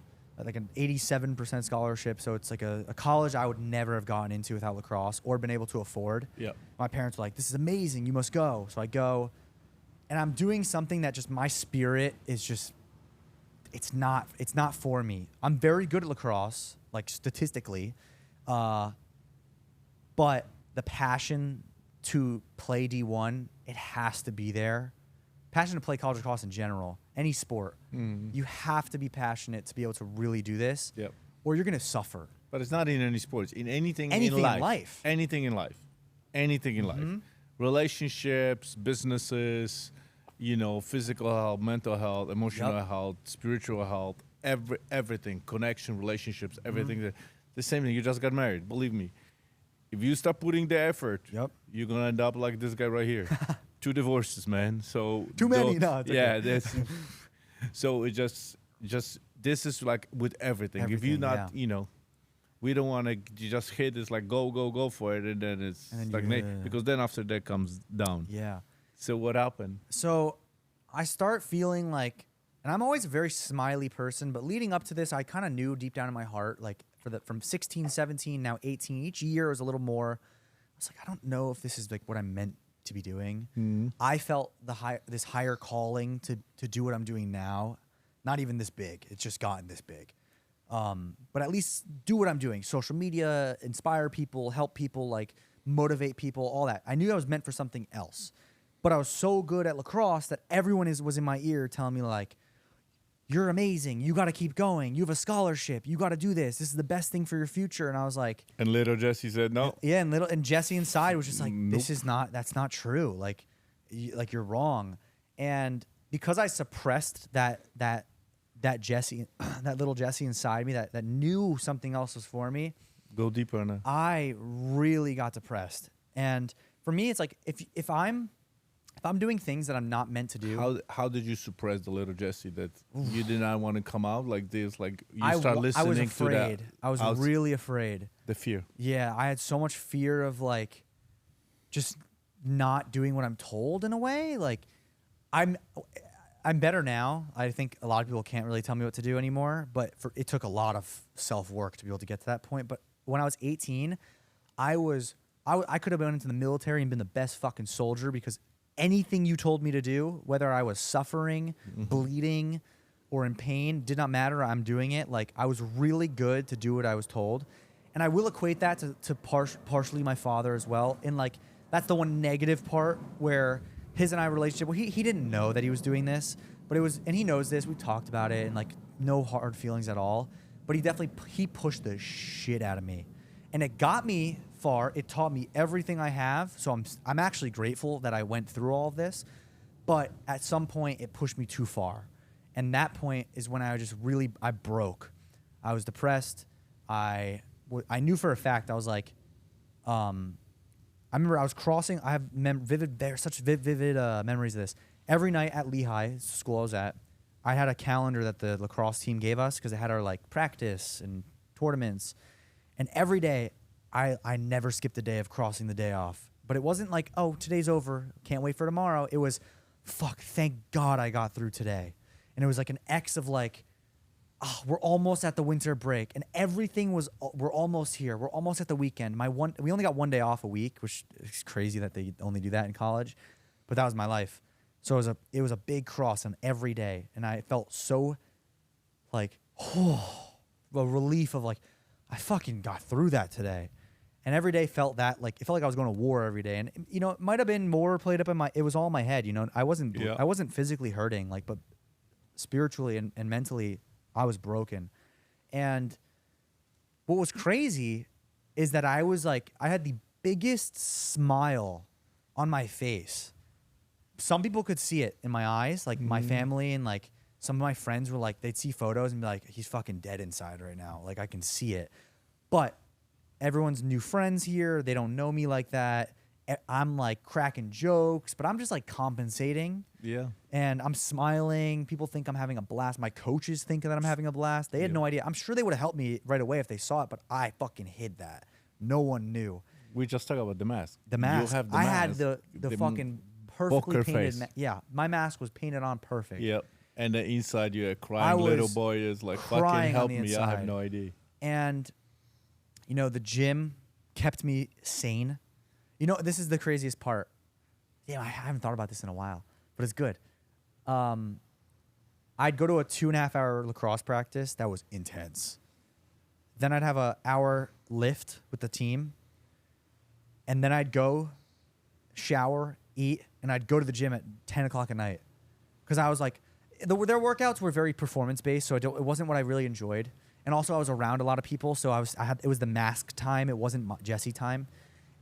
like an 87% scholarship. So it's like a college I would never have gotten into without lacrosse or been able to afford. Yep. My parents were like, "This is amazing. You must go." So I go, and I'm doing something that just my spirit is just. It's not for me. I'm very good at lacrosse, like statistically, but the passion to play D1, it has to be there. Passion to play college lacrosse in general, any sport. You have to be passionate to be able to really do this, or you're gonna suffer. But it's not in any sports, in anything in life. Anything in life. Relationships, businesses, physical health, mental health, emotional health, spiritual health, everything, connection, relationships, everything. The same thing. You just got married. Believe me, if you start putting the effort, you're gonna end up like this guy right here. 2 divorces, man. So too many. No, it's okay. That's so it just this is like with everything. If you're not, we don't want to just hit this like go for it, and then it's stagnate because then after that comes down. Yeah. So what happened? So I start feeling like, and I'm always a very smiley person, but leading up to this, I kind of knew deep down in my heart, like from 16, 17, now 18, each year was a little more. I was like, I don't know if this is like what I'm meant to be doing. I felt this higher calling to do what I'm doing now. Not even this big. It's just gotten this big. But at least do what I'm doing. Social media, inspire people, help people, like motivate people, all that. I knew I was meant for something else. But I was so good at lacrosse that everyone was in my ear telling me like, "You're amazing. You got to keep going. You have a scholarship. You got to do this. This is the best thing for your future." And I was like, and little Jesse said no. Yeah, and Jesse inside was just like, nope. That's not true. Like you're wrong. And because I suppressed that Jesse, that little Jesse inside me that knew something else was for me. Go deeper on that. I really got depressed. And for me, it's like if I'm doing things that I'm not meant to do. How did you suppress the little Jesse that you did not want to come out like this? Like you start listening I was afraid. to that. I was really afraid. The fear. Yeah, I had so much fear of like just not doing what I'm told in a way. Like I'm better now. I think a lot of people can't really tell me what to do anymore, but it took a lot of self-work to be able to get to that point. But when I was 18, I could have been into the military and been the best fucking soldier because anything you told me to do, whether I was suffering, bleeding, or in pain, did not matter. I'm doing it. Like I was really good to do what I was told. And I will equate that to partially my father as well. And like, that's the one negative part where his and I relationship, well, he didn't know that he was doing this, but it was, and he knows this, we talked about it and like no hard feelings at all, but he pushed the shit out of me. And it got me far. It taught me everything I have. So I'm actually grateful that I went through all of this, but at some point it pushed me too far. And that point is when I broke. I was depressed. I knew for a fact, I was like, I remember I was crossing, I have such vivid memories of this. Every night at Lehigh, school I was at, I had a calendar that the lacrosse team gave us because it had our like practice and tournaments. And every day, I never skipped a day of crossing the day off. But it wasn't like, oh, today's over, can't wait for tomorrow. It was, fuck, thank God I got through today. And it was like an X of like, oh, we're almost at the winter break. And everything was, we're almost here. We're almost at the weekend. We only got 1 day off a week, which is crazy that they only do that in college. But that was my life. So it was a big cross on every day, and I felt so like a relief of like I fucking got through that today. And every day felt that like it felt like I was going to war every day. And you know, it might have been more played up in it was all in my head, you know. I wasn't physically hurting, like, but spiritually and mentally I was broken. And what was crazy is that I was like, I had the biggest smile on my face. Some people could see it in my eyes, like my family and like some of my friends were like, they'd see photos and be like, he's fucking dead inside right now. Like I can see it. But everyone's new friends here. They don't know me like that. I'm like cracking jokes, but I'm just like compensating. Yeah. And I'm smiling. People think I'm having a blast. My coaches think that I'm having a blast. They had no idea. I'm sure they would have helped me right away if they saw it, but I fucking hid that. No one knew. We just talked about the mask. The mask. You have the I mask. had the fucking perfectly painted. Yeah, my mask was painted on perfect. Yep. And then inside you're a crying little boy is like, fucking help me. I have no idea. And, you know, the gym kept me sane. You know, this is the craziest part. Yeah, I haven't thought about this in a while, but it's good. I'd go to a 2.5-hour lacrosse practice that was intense. Then I'd have an hour lift with the team. And then I'd go shower, eat, and I'd go to the gym at 10 o'clock at night. Because I was like, their workouts were very performance-based, so it wasn't what I really enjoyed. And also I was around a lot of people, so it was the mask time. It wasn't Jesse time.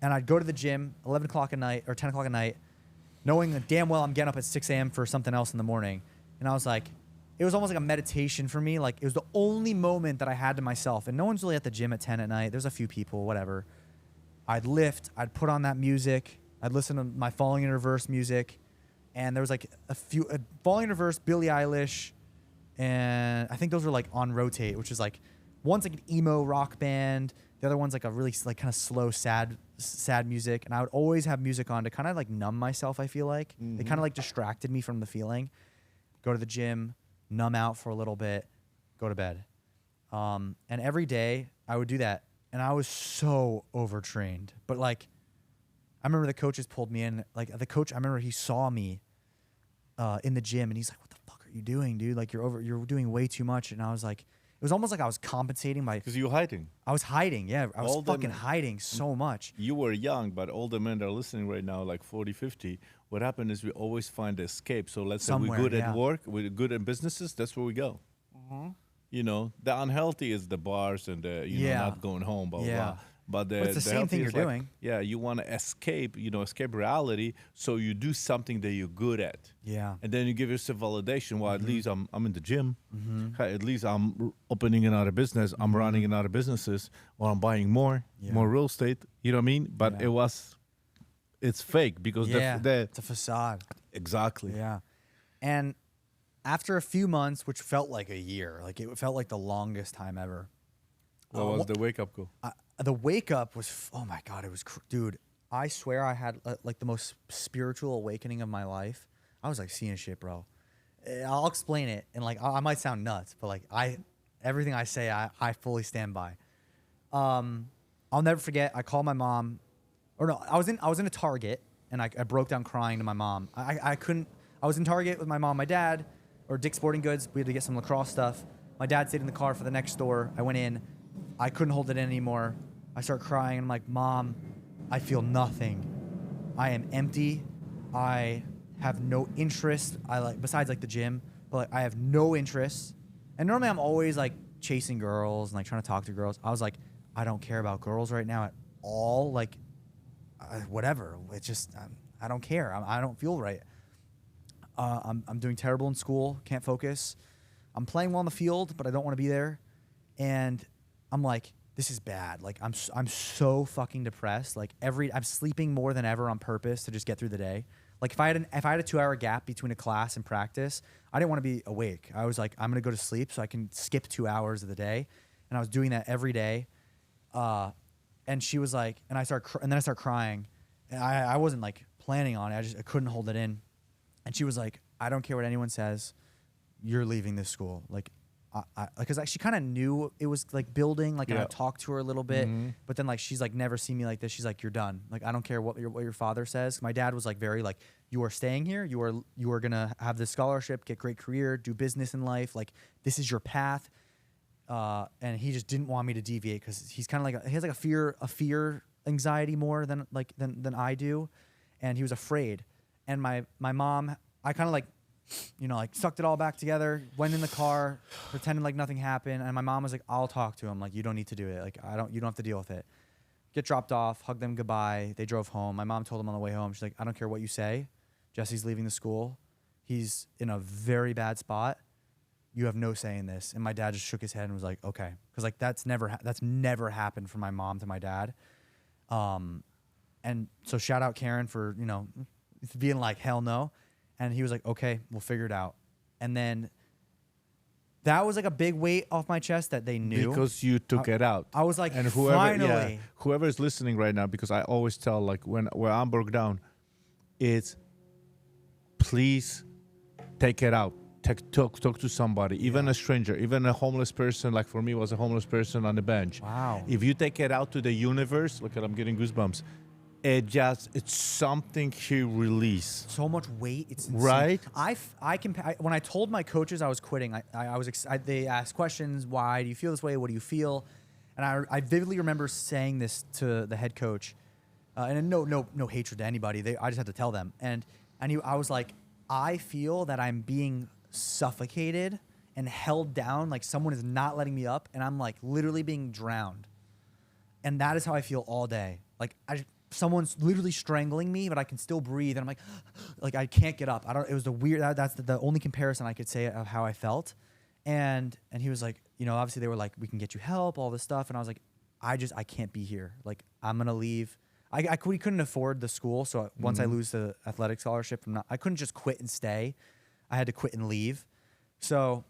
And I'd go to the gym 11 o'clock at night or 10 o'clock at night, knowing that damn well I'm getting up at 6 a.m. for something else in the morning. And I was like, it was almost like a meditation for me. Like it was the only moment that I had to myself. And no one's really at the gym at 10 at night. There's a few people, whatever. I'd lift. I'd put on that music. I'd listen to my Falling in Reverse music. And there was like a Falling in Reverse, Billie Eilish, and I think those were like on rotate, which is like one's like an emo rock band, the other one's like a really like kind of slow, sad music. And I would always have music on to kind of like numb myself. I feel like it kind of like distracted me from the feeling. Go to the gym, numb out for a little bit, go to bed. And every day I would do that, and I was so overtrained. But like, I remember the coaches pulled me in. Like the coach, I remember he saw me in the gym, and he's like, "What the fuck are you doing, dude? Like you're doing way too much." And I was like, it was almost like I was compensating by because you were hiding. I was hiding, yeah. I was fucking hiding so much. You were young, but older men that are listening right now, like 40, 50, what happened is we always find escape. So let's say we're good at work, we're good in businesses, that's where we go. You know, the unhealthy is the bars and the, you know, not going home, blah, blah, blah. But it's the same thing you're doing. Yeah, you want to escape, escape reality. So you do something that you're good at. Yeah. And then you give yourself validation. Well, at least I'm in the gym. At least I'm opening another business. I'm running another businesses. Or I'm buying more real estate. You know what I mean? But it's fake because it's a facade. Exactly. Yeah. And after a few months, which felt like a year, like it felt like the longest time ever. What was the wake up call? The wake up was, oh my God, it was, dude, I swear I had like the most spiritual awakening of my life. I was like seeing shit, bro. I'll explain it. And like, I might sound nuts, but like everything I say, I fully stand by. I'll never forget. I called my mom, or no, I was in a Target, and I broke down crying to my mom. I was in Target with my mom, my dad, or Dick's Sporting Goods. We had to get some lacrosse stuff. My dad stayed in the car for the next store. I went in. I couldn't hold it in anymore. I start crying. I'm like, Mom, I feel nothing. I am empty. I have no interest. Besides like the gym, but like, I have no interest. And normally I'm always like chasing girls and like trying to talk to girls. I was like, I don't care about girls right now at all. Like, whatever. It's just I don't care. I don't feel right. I'm doing terrible in school. Can't focus. I'm playing well on the field, but I don't want to be there. And I'm like, this is bad. Like I'm so fucking depressed. Like I'm sleeping more than ever on purpose to just get through the day. Like if I had a 2-hour gap between a class and practice, I didn't want to be awake. I was like, I'm gonna go to sleep so I can skip 2 hours of the day. And I was doing that every day. And she was like, and then I start crying. And I wasn't like planning on it. I couldn't hold it in. And she was like, I don't care what anyone says. You're leaving this school. Like, because she kind of knew it was like building, like, and I Yeah. talked to her a little bit, but then like she's like never seen me like this. She's like, you're done. Like, I don't care what your father says. My dad was like very like, you are staying here. You are gonna have this scholarship, get great career, do business in life. Like, this is your path. And he just didn't want me to deviate because he's kind of like he has like a fear anxiety more than I do, and he was afraid. And my mom, I kind of like, you know, like sucked it all back together, went in the car, pretended like nothing happened. And my mom was like, I'll talk to him. Like, you don't need to do it. Like, you don't have to deal with it. Get dropped off, hug them goodbye. They drove home. My mom told them on the way home, she's like, I don't care what you say. Jesse's leaving the school. He's in a very bad spot. You have no say in this. And my dad just shook his head and was like, okay. Cause like that's never happened from my mom to my dad. And so shout out Karen for, you know, being like, hell no. And he was like, okay, we'll figure it out. And then that was like a big weight off my chest that they knew. Because you took it out. I was like, and finally. Whoever is listening right now, because I always tell, like, where I'm broke down, it's please take it out. Talk to somebody, even a stranger, even a homeless person. Like for me, was a homeless person on the bench. Wow. If you take it out to the universe, look at, I'm getting goosebumps. It's something he release. So much weight, it's insane. Right. When I told my coaches I was quitting, they asked questions. Why do you feel this way? What do you feel? And I vividly remember saying this to the head coach, and no hatred to anybody. I just had to tell them. And I was like, I feel that I'm being suffocated and held down, like someone is not letting me up, and I'm like literally being drowned. And that is how I feel all day. Like someone's literally strangling me, but I can still breathe, and I'm like I can't get up. It was the weird. That's the only comparison I could say of how I felt. And he was like, you know, obviously they were like, we can get you help, all this stuff, and I was like, I can't be here. Like, I'm gonna leave. We couldn't afford the school, so once I lose the athletic scholarship, I couldn't just quit and stay. I had to quit and leave. So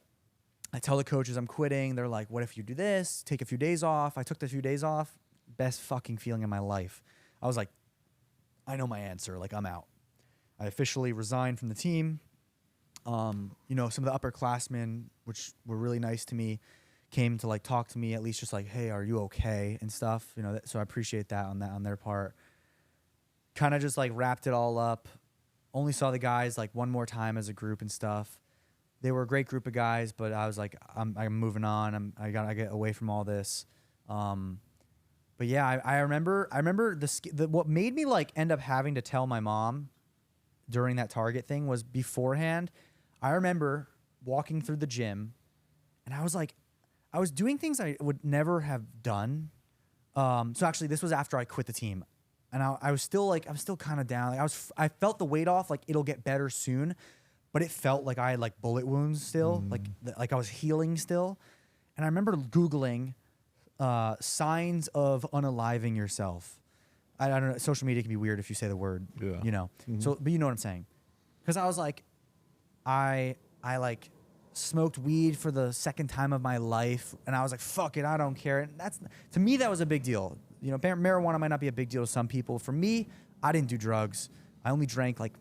I tell the coaches I'm quitting. They're like, what if you do this? Take a few days off. I took the few days off. Best fucking feeling in my life. I was like, I know my answer. Like, I'm out. I officially resigned from the team. You know, some of the upperclassmen, which were really nice to me, came to like talk to me, at least just like, hey, are you okay and stuff. You know, so I appreciate that on their part. Kind of just like wrapped it all up. Only saw the guys like one more time as a group and stuff. They were a great group of guys, but I was like, I'm moving on. I gotta get away from all this. But yeah, I remember what made me like end up having to tell my mom during that Target thing was beforehand. I remember walking through the gym, and I was like, I was doing things I would never have done. So actually, this was after I quit the team. And I was still kind of down. Like I felt the weight off. Like, it'll get better soon, but it felt like I had like bullet wounds still. Like I was healing still. And I remember Googling signs of unaliving yourself. I don't know. Social media can be weird if you say the word. Yeah. You know. So, but you know what I'm saying. Because I was like, I like smoked weed for the second time of my life, and I was like, fuck it, I don't care. And to me, that was a big deal. You know, marijuana might not be a big deal to some people. For me, I didn't do drugs. I only drank like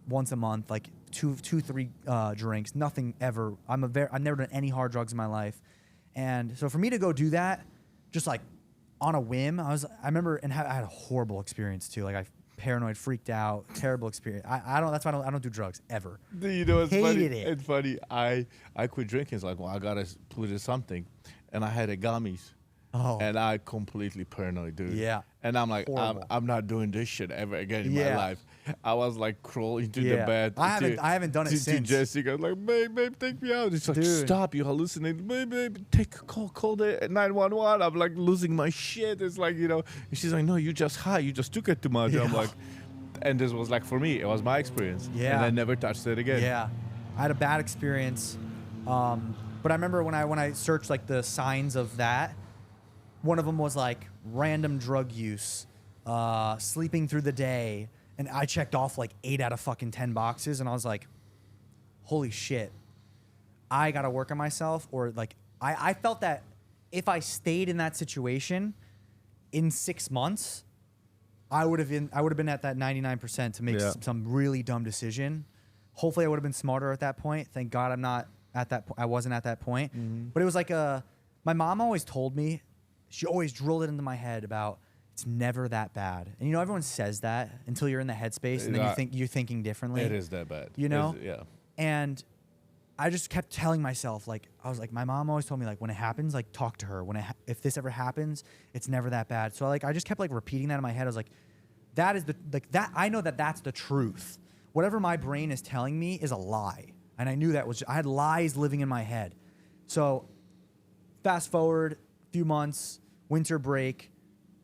once a month, like two, 3 drinks. Nothing ever. I've never done any hard drugs in my life, and so for me to go do that, just like on a whim, I remember, and I had a horrible experience too. Like, I paranoid, freaked out, terrible experience. That's why I don't do drugs ever. You know, it's funny. Hated it. It's funny. I quit drinking. It's like, well, I gotta put in something, and I had a gummies. Oh. And I completely paranoid, dude. Yeah. And I'm like, I'm not doing this shit ever again in my life. I was like crawling to the bed. I haven't done it since. To Jessica, like, babe, take me out. It's like, dude, stop, you hallucinate. Babe, call the 911. I'm like losing my shit. It's like, you know. And she's like, no, you just high. You just took it too much. Yeah. I'm like, and this was like, for me, it was my experience. Yeah. And I never touched it again. Yeah. I had a bad experience. But I remember when I searched like the signs of that, one of them was like random drug use, sleeping through the day. And I checked off like 8 out of fucking 10 boxes. And I was like, holy shit, I got to work on myself. Or like, I felt that if I stayed in that situation in 6 months, I would have been at that 99% to make some really dumb decision. Hopefully I would have been smarter at that point. Thank God I'm not at that point. I wasn't at that point. But it was like my mom always told me, she always drilled it into my head about it's never that bad. And you know, everyone says that until you're in the headspace and then you think you're thinking differently. It is that bad. You know? Yeah. And I just kept telling myself, like, I was like, my mom always told me, like, when it happens, like, talk to her. If this ever happens, it's never that bad. So like, I just kept like repeating that in my head. I was like, that is I know that that's the truth. Whatever my brain is telling me is a lie. And I knew I had lies living in my head. So fast forward a few months, winter break,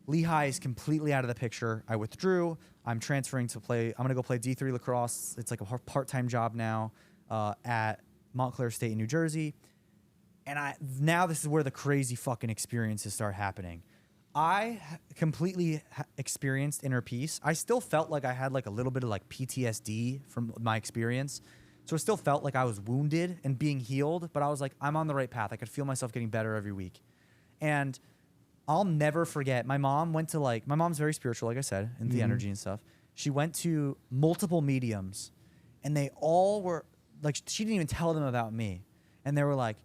Lehigh is completely out of the picture. I withdrew. I'm transferring to I'm going to go play D3 lacrosse. It's like a part-time job now at Montclair State in New Jersey. And now this is where the crazy fucking experiences start happening. I completely experienced inner peace. I still felt like I had like a little bit of like PTSD from my experience. So it still felt like I was wounded and being healed, but I was like, I'm on the right path. I could feel myself getting better every week. And I'll never forget, my mom's very spiritual, like I said, in the energy and stuff. She went to multiple mediums and they all were like, she didn't even tell them about me. And they were like,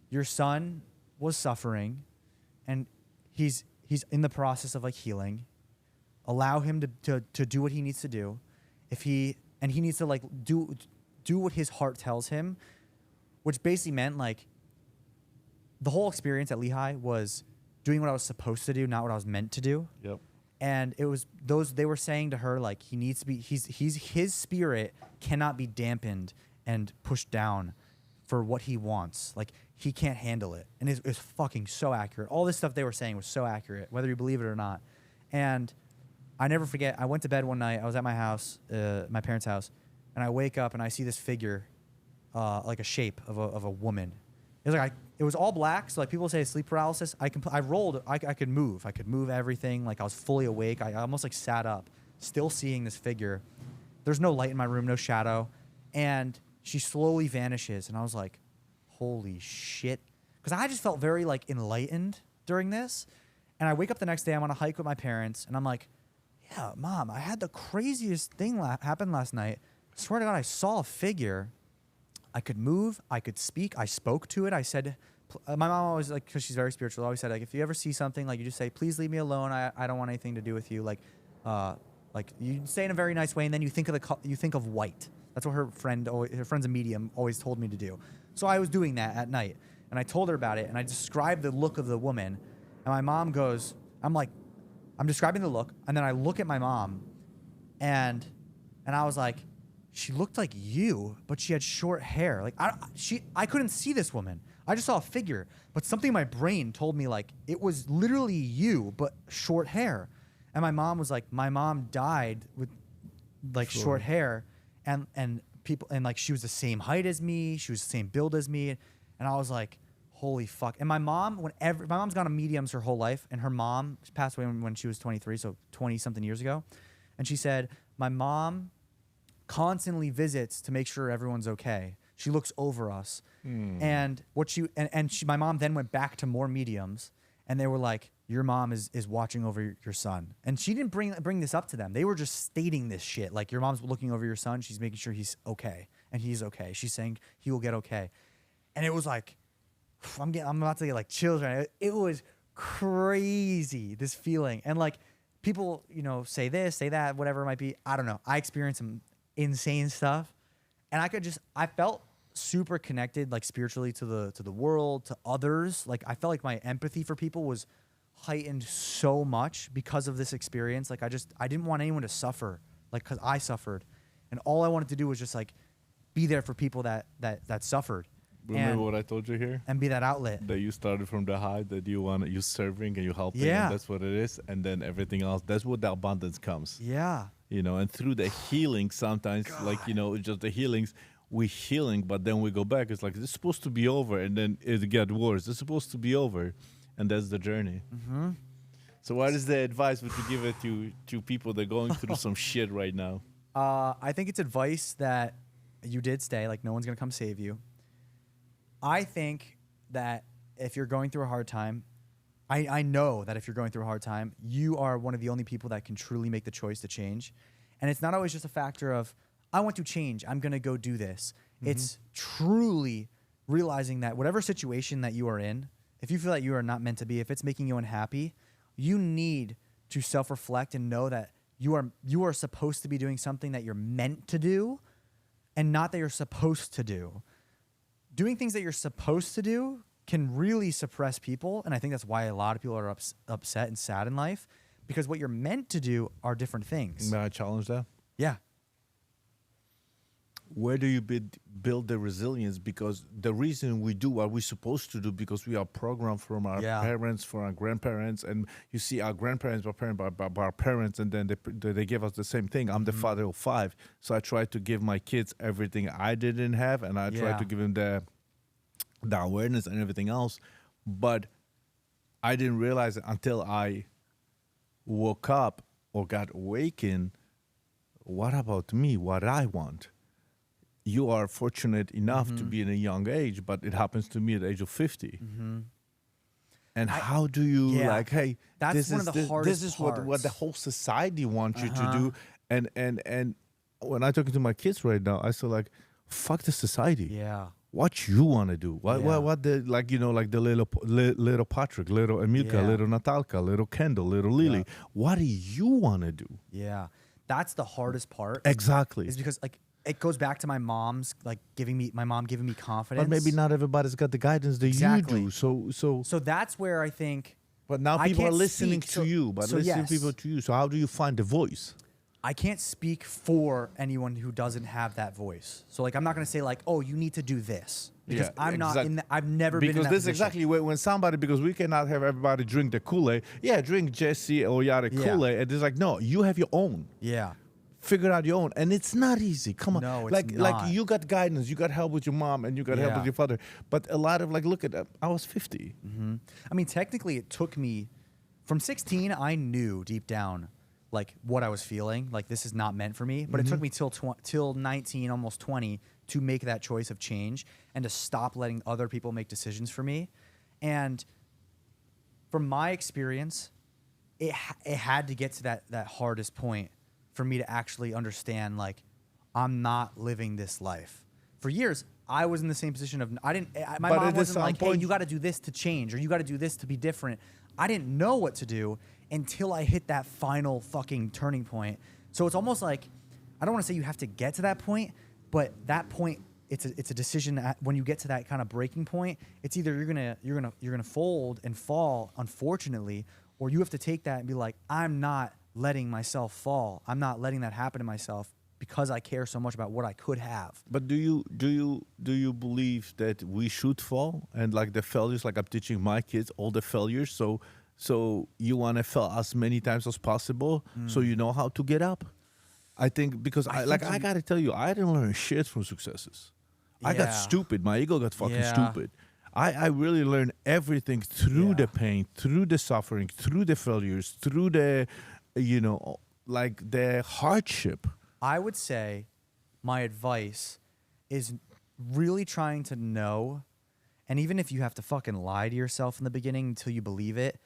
your son was suffering and he's in the process of like healing. Allow him to do what he needs to do. He needs to like do what his heart tells him, which basically meant like the whole experience at Lehigh was doing what I was supposed to do, not what I was meant to do. Yep. And it was they were saying to her like he needs to be his spirit cannot be dampened and pushed down for what he wants. Like he can't handle it. And it's fucking so accurate. All this stuff they were saying was so accurate, whether you believe it or not. And I never forget, I went to bed one night, I was at my house, my parents' house, and I wake up and I see this figure, like a shape of a woman. It was like it was all black, so like people say sleep paralysis. I rolled, I could move everything. Like I was fully awake. I almost like sat up, still seeing this figure. There's no light in my room, no shadow, and she slowly vanishes. And I was like, holy shit, because I just felt very like enlightened during this. And I wake up the next day, I'm on a hike with my parents, and I'm like, yeah, Mom, I had the craziest thing happen last night. I swear to God, I saw a figure. I could move, I could speak, I spoke to it. I said, my mom always, like, because she's very spiritual, always said, like, if you ever see something, like, you just say, please leave me alone. I don't want anything to do with you. Like you say in a very nice way, and then you think of white. That's what her friend's a medium, always told me to do. So I was doing that at night, and I told her about it, and I described the look of the woman, and my mom goes, I'm describing the look, and then I look at my mom, and I was like, she looked like you, but she had short hair. Like I couldn't see this woman. I just saw a figure, but something in my brain told me like it was literally you, but short hair. And my mom was like, my mom died with like short hair, and people, and like she was the same height as me, she was the same build as me, and I was like, holy fuck. And my mom, my mom's gone to mediums her whole life, and her mom passed away when she was 23, so 20 something years ago, and she said my mom constantly visits to make sure everyone's okay. She looks over us. And my mom then went back to more mediums, and they were like, your mom is watching over your son. And she didn't bring this up to them. They were just stating this shit. Like, your mom's looking over your son. She's making sure he's okay, and he's okay. She's saying he will get okay. And it was like, I'm about to get like chills right now. It was crazy, this feeling. And like people, say this, say that, whatever it might be. I don't know. I experienced some insane stuff, and I felt super connected, like spiritually, to the world, to others. Like I felt like my empathy for people was heightened so much because of this experience. Like I didn't want anyone to suffer, like, because I suffered, and all I wanted to do was just like be there for people that suffered. Remember what I told you here? And be that outlet. That you started from the high, that you serving and you helping. Yeah. And that's what it is. And then everything else, that's what the abundance comes. Yeah. And through the healing sometimes, God. Like, just the healings, we healing, but then we go back. It's like, it's supposed to be over, and then it gets worse. It's supposed to be over, and that's the journey. Mm-hmm. So what is the advice would you give it to people that are going through some shit right now? I think it's advice that you did stay, like no one's going to come save you. I think that if you're going through a hard time, I know that if you're going through a hard time, you are one of the only people that can truly make the choice to change. And it's not always just a factor of, I want to change, I'm going to go do this. Mm-hmm. It's truly realizing that whatever situation that you are in, if you feel that you are not meant to be, if it's making you unhappy, you need to self-reflect and know that you are supposed to be doing something that you're meant to do and not that you're supposed to do. Doing things that you're supposed to do can really suppress people, and I think that's why a lot of people are upset and sad in life, because what you're meant to do are different things. May I challenge that? Yeah. Where do you build the resilience? Because the reason we do what we're supposed to do, because we are programmed from our parents, from our grandparents, and you see our grandparents were parents by our parents, and then they give us the same thing. I'm the father of 5, so I try to give my kids everything I didn't have, and I try to give them the awareness and everything else. But I didn't realize it until I woke up or got awakened. What about me? What I want? You are fortunate enough to be in a young age, but it happens to me at the age of 50. And how do you hey, that's this one is of the hardest this is parts. what the whole society wants you to do. And when I'm talking to my kids right now, I say like, fuck the society. Yeah. What you want to do? What the like the little Patrick, little Emilka, little Natalka, little Kendall, little Lily. What do you want to do? Yeah. That's the hardest part. Exactly. Is because like it goes back to my mom's giving me confidence. But maybe not everybody's got the guidance that you do. So that's where I think. But now people are listening to you. But listening people to you. So how do you find the voice? I can't speak for anyone who doesn't have that voice. So like I'm not gonna say like, oh, you need to do this because I'm not in. I've never been in that because this position. is exactly when somebody, because we cannot have everybody drink the Kool-Aid. Yeah, drink Jesse or Jarek Kool-Aid. And it's like, no, you have your own. Yeah. Figure out your own, and it's not easy. Come on, no, it's like not. you got guidance, you got help with your mom, and you got help with your father. But a lot of look at that. I was 50. I mean, technically, it took me from 16. I knew deep down what I was feeling. Like this is not meant for me. But it took me till 19, almost 20, to make that choice of change and to stop letting other people make decisions for me. And from my experience, it had to get to that hardest point for me to actually understand, I'm not living this life. For years, I was in the same position of, my mom wasn't like, hey, you got to do this to change, or you got to do this to be different. I didn't know what to do until I hit that final fucking turning point. So it's almost like, I don't want to say you have to get to that point, but that point, it's a decision when you get to that kind of breaking point. It's either you're gonna fold and fall, unfortunately, or you have to take that and be like, I'm not letting myself fall. I'm not letting that happen to myself because I care so much about what I could have. But do you believe that we should fall, and the failures, I'm teaching my kids all the failures, so you want to fail as many times as possible so you know how to get up? I think because I got to tell you, I didn't learn shit from successes. I got stupid. My ego got fucking stupid. I really learned everything through the pain, through the suffering, through the failures, through the the hardship. I would say my advice is really trying to know, and even if you have to fucking lie to yourself in the beginning until you believe it,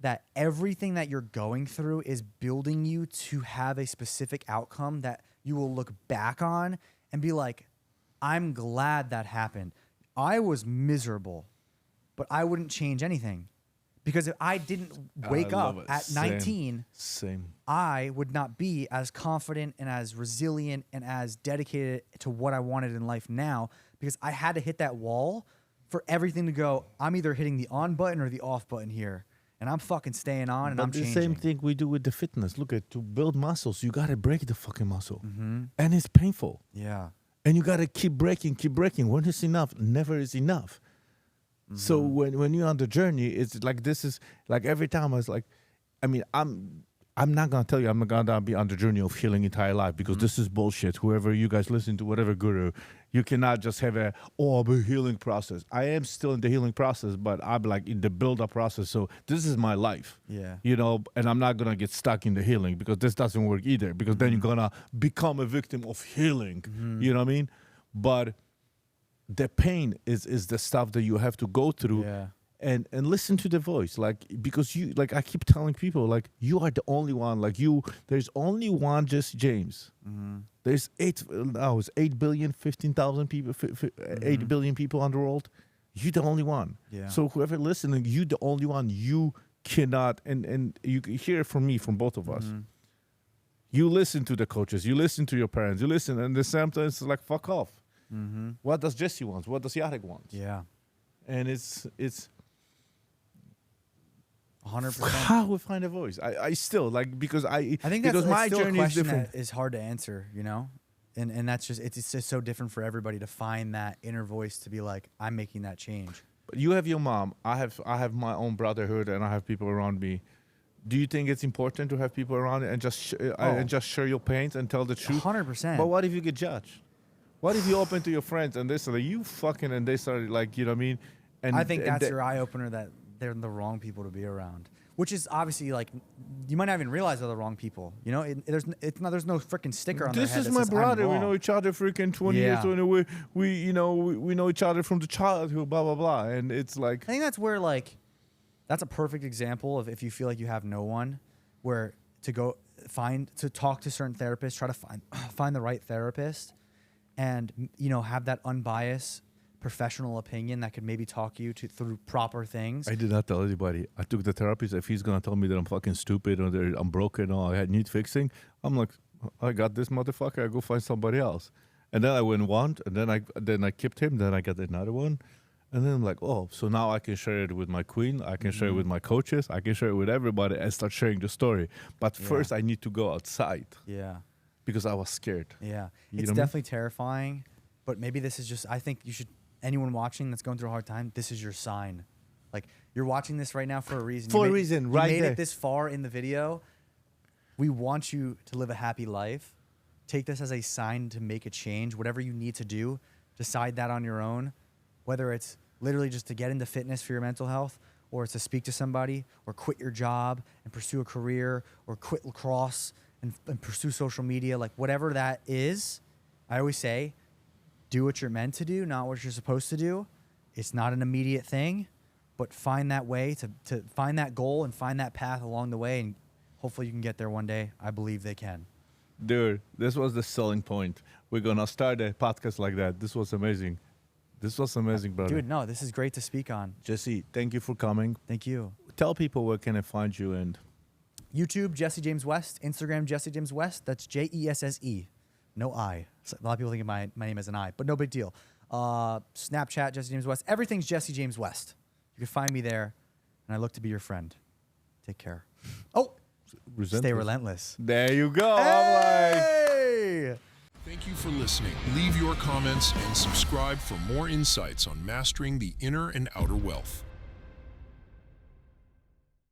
that everything that you're going through is building you to have a specific outcome that you will look back on and be like, I'm glad that happened. I was miserable, but I wouldn't change anything. Because if I didn't wake up at 19, I would not be as confident and as resilient and as dedicated to what I wanted in life now, because I had to hit that wall for everything to go, I'm either hitting the on button or the off button here. And I'm fucking staying on and I'm changing. But the same thing we do with the fitness. Look to build muscles, you got to break the fucking muscle. And it's painful. Yeah. And you got to keep breaking. When it's enough, never is enough. So when you're on the journey, it's this is every time I was I'm not gonna tell you I'm gonna be on the journey of healing entire life, because this is bullshit. Whoever you guys listen to, whatever guru, you cannot just have a healing process. I am still in the healing process, but I'm in the build-up process. So this is my life. Yeah. And I'm not gonna get stuck in the healing, because this doesn't work either. Because then you're gonna become a victim of healing. You know what I mean? But the pain is the stuff that you have to go through. Yeah. and listen to the voice, like, because you, like, I keep telling people, like, you are the only one, like, there's only one Jesse James. There's 8 billion 15,000 people, 8 billion people on the world. You're the only one. Yeah. So whoever listening, you the only one. You cannot, and you can hear it from me, from both of us. You listen to the coaches, you listen to your parents, you listen, and then sometimes it's like, fuck off. What does Jesse want? What does Jarek want? Yeah. And it's 100%. how we find a voice. I still, like, because I think because my still journey a is question different. that is hard to answer, you know? And that's just, it's just so different for everybody to find that inner voice to be like, I'm making that change. But you have your mom. I have my own brotherhood, and I have people around me. Do you think it's important to have people around and just share your pains and tell the truth? 100%. But what if you get judged? What if you open to your friends and they say, you fucking, and they start, like, you know what I mean? And I think that's your eye opener, that they're the wrong people to be around. Which is obviously, like, you might not even realize they're the wrong people. You know, there's no freaking sticker on their head. This is my brother. We know each other freaking 20 years. We know each other from the childhood. Blah blah blah. And it's like, I think that's where, like, that's a perfect example of if you feel like you have no one, where to talk to certain therapists, try to find the right therapist, and, you know, have that unbiased professional opinion that could maybe talk you through proper things. I did not tell anybody. I took the therapist. If he's gonna tell me that I'm fucking stupid or that I'm broken or I need fixing, I'm like, I got this motherfucker. I go find somebody else. And then I went one, and then I kept him. Then I got another one, and then I'm like, oh, so now I can share it with my queen. I can share it with my coaches. I can share it with everybody and start sharing the story. But first, I need to go outside. Yeah. Because I was scared. Yeah. You It's know what I mean? definitely terrifying, but maybe this is just, I think you should, anyone watching that's going through a hard time, this is your sign. Like, you're watching this right now for a reason. For a you reason, right made there. it this far in the video. We want you to live a happy life. Take this as a sign to make a change. Whatever you need to do, decide that on your own. Whether it's literally just to get into fitness for your mental health, or it's to speak to somebody, or quit your job and pursue a career, or quit lacrosse and pursue social media. Like, whatever that is, I always say, do what you're meant to do, not what you're supposed to do. It's not an immediate thing, but find that way to find that goal and find that path along the way, and hopefully you can get there one day. I believe they can. Dude, this was the selling point. We're going to start a podcast like that. This was amazing. This was amazing, brother. Dude, no, this is great to speak on. Jesse, thank you for coming. Thank you. Tell people where can I find you, and YouTube, Jesse James West. Instagram, Jesse James West. That's Jesse. No I. So a lot of people think my name is an I, but no big deal. Snapchat, Jesse James West. Everything's Jesse James West. You can find me there, and I look to be your friend. Take care. Oh, stay relentless. There you go. Hey! Thank you for listening. Leave your comments and subscribe for more insights on mastering the inner and outer wealth.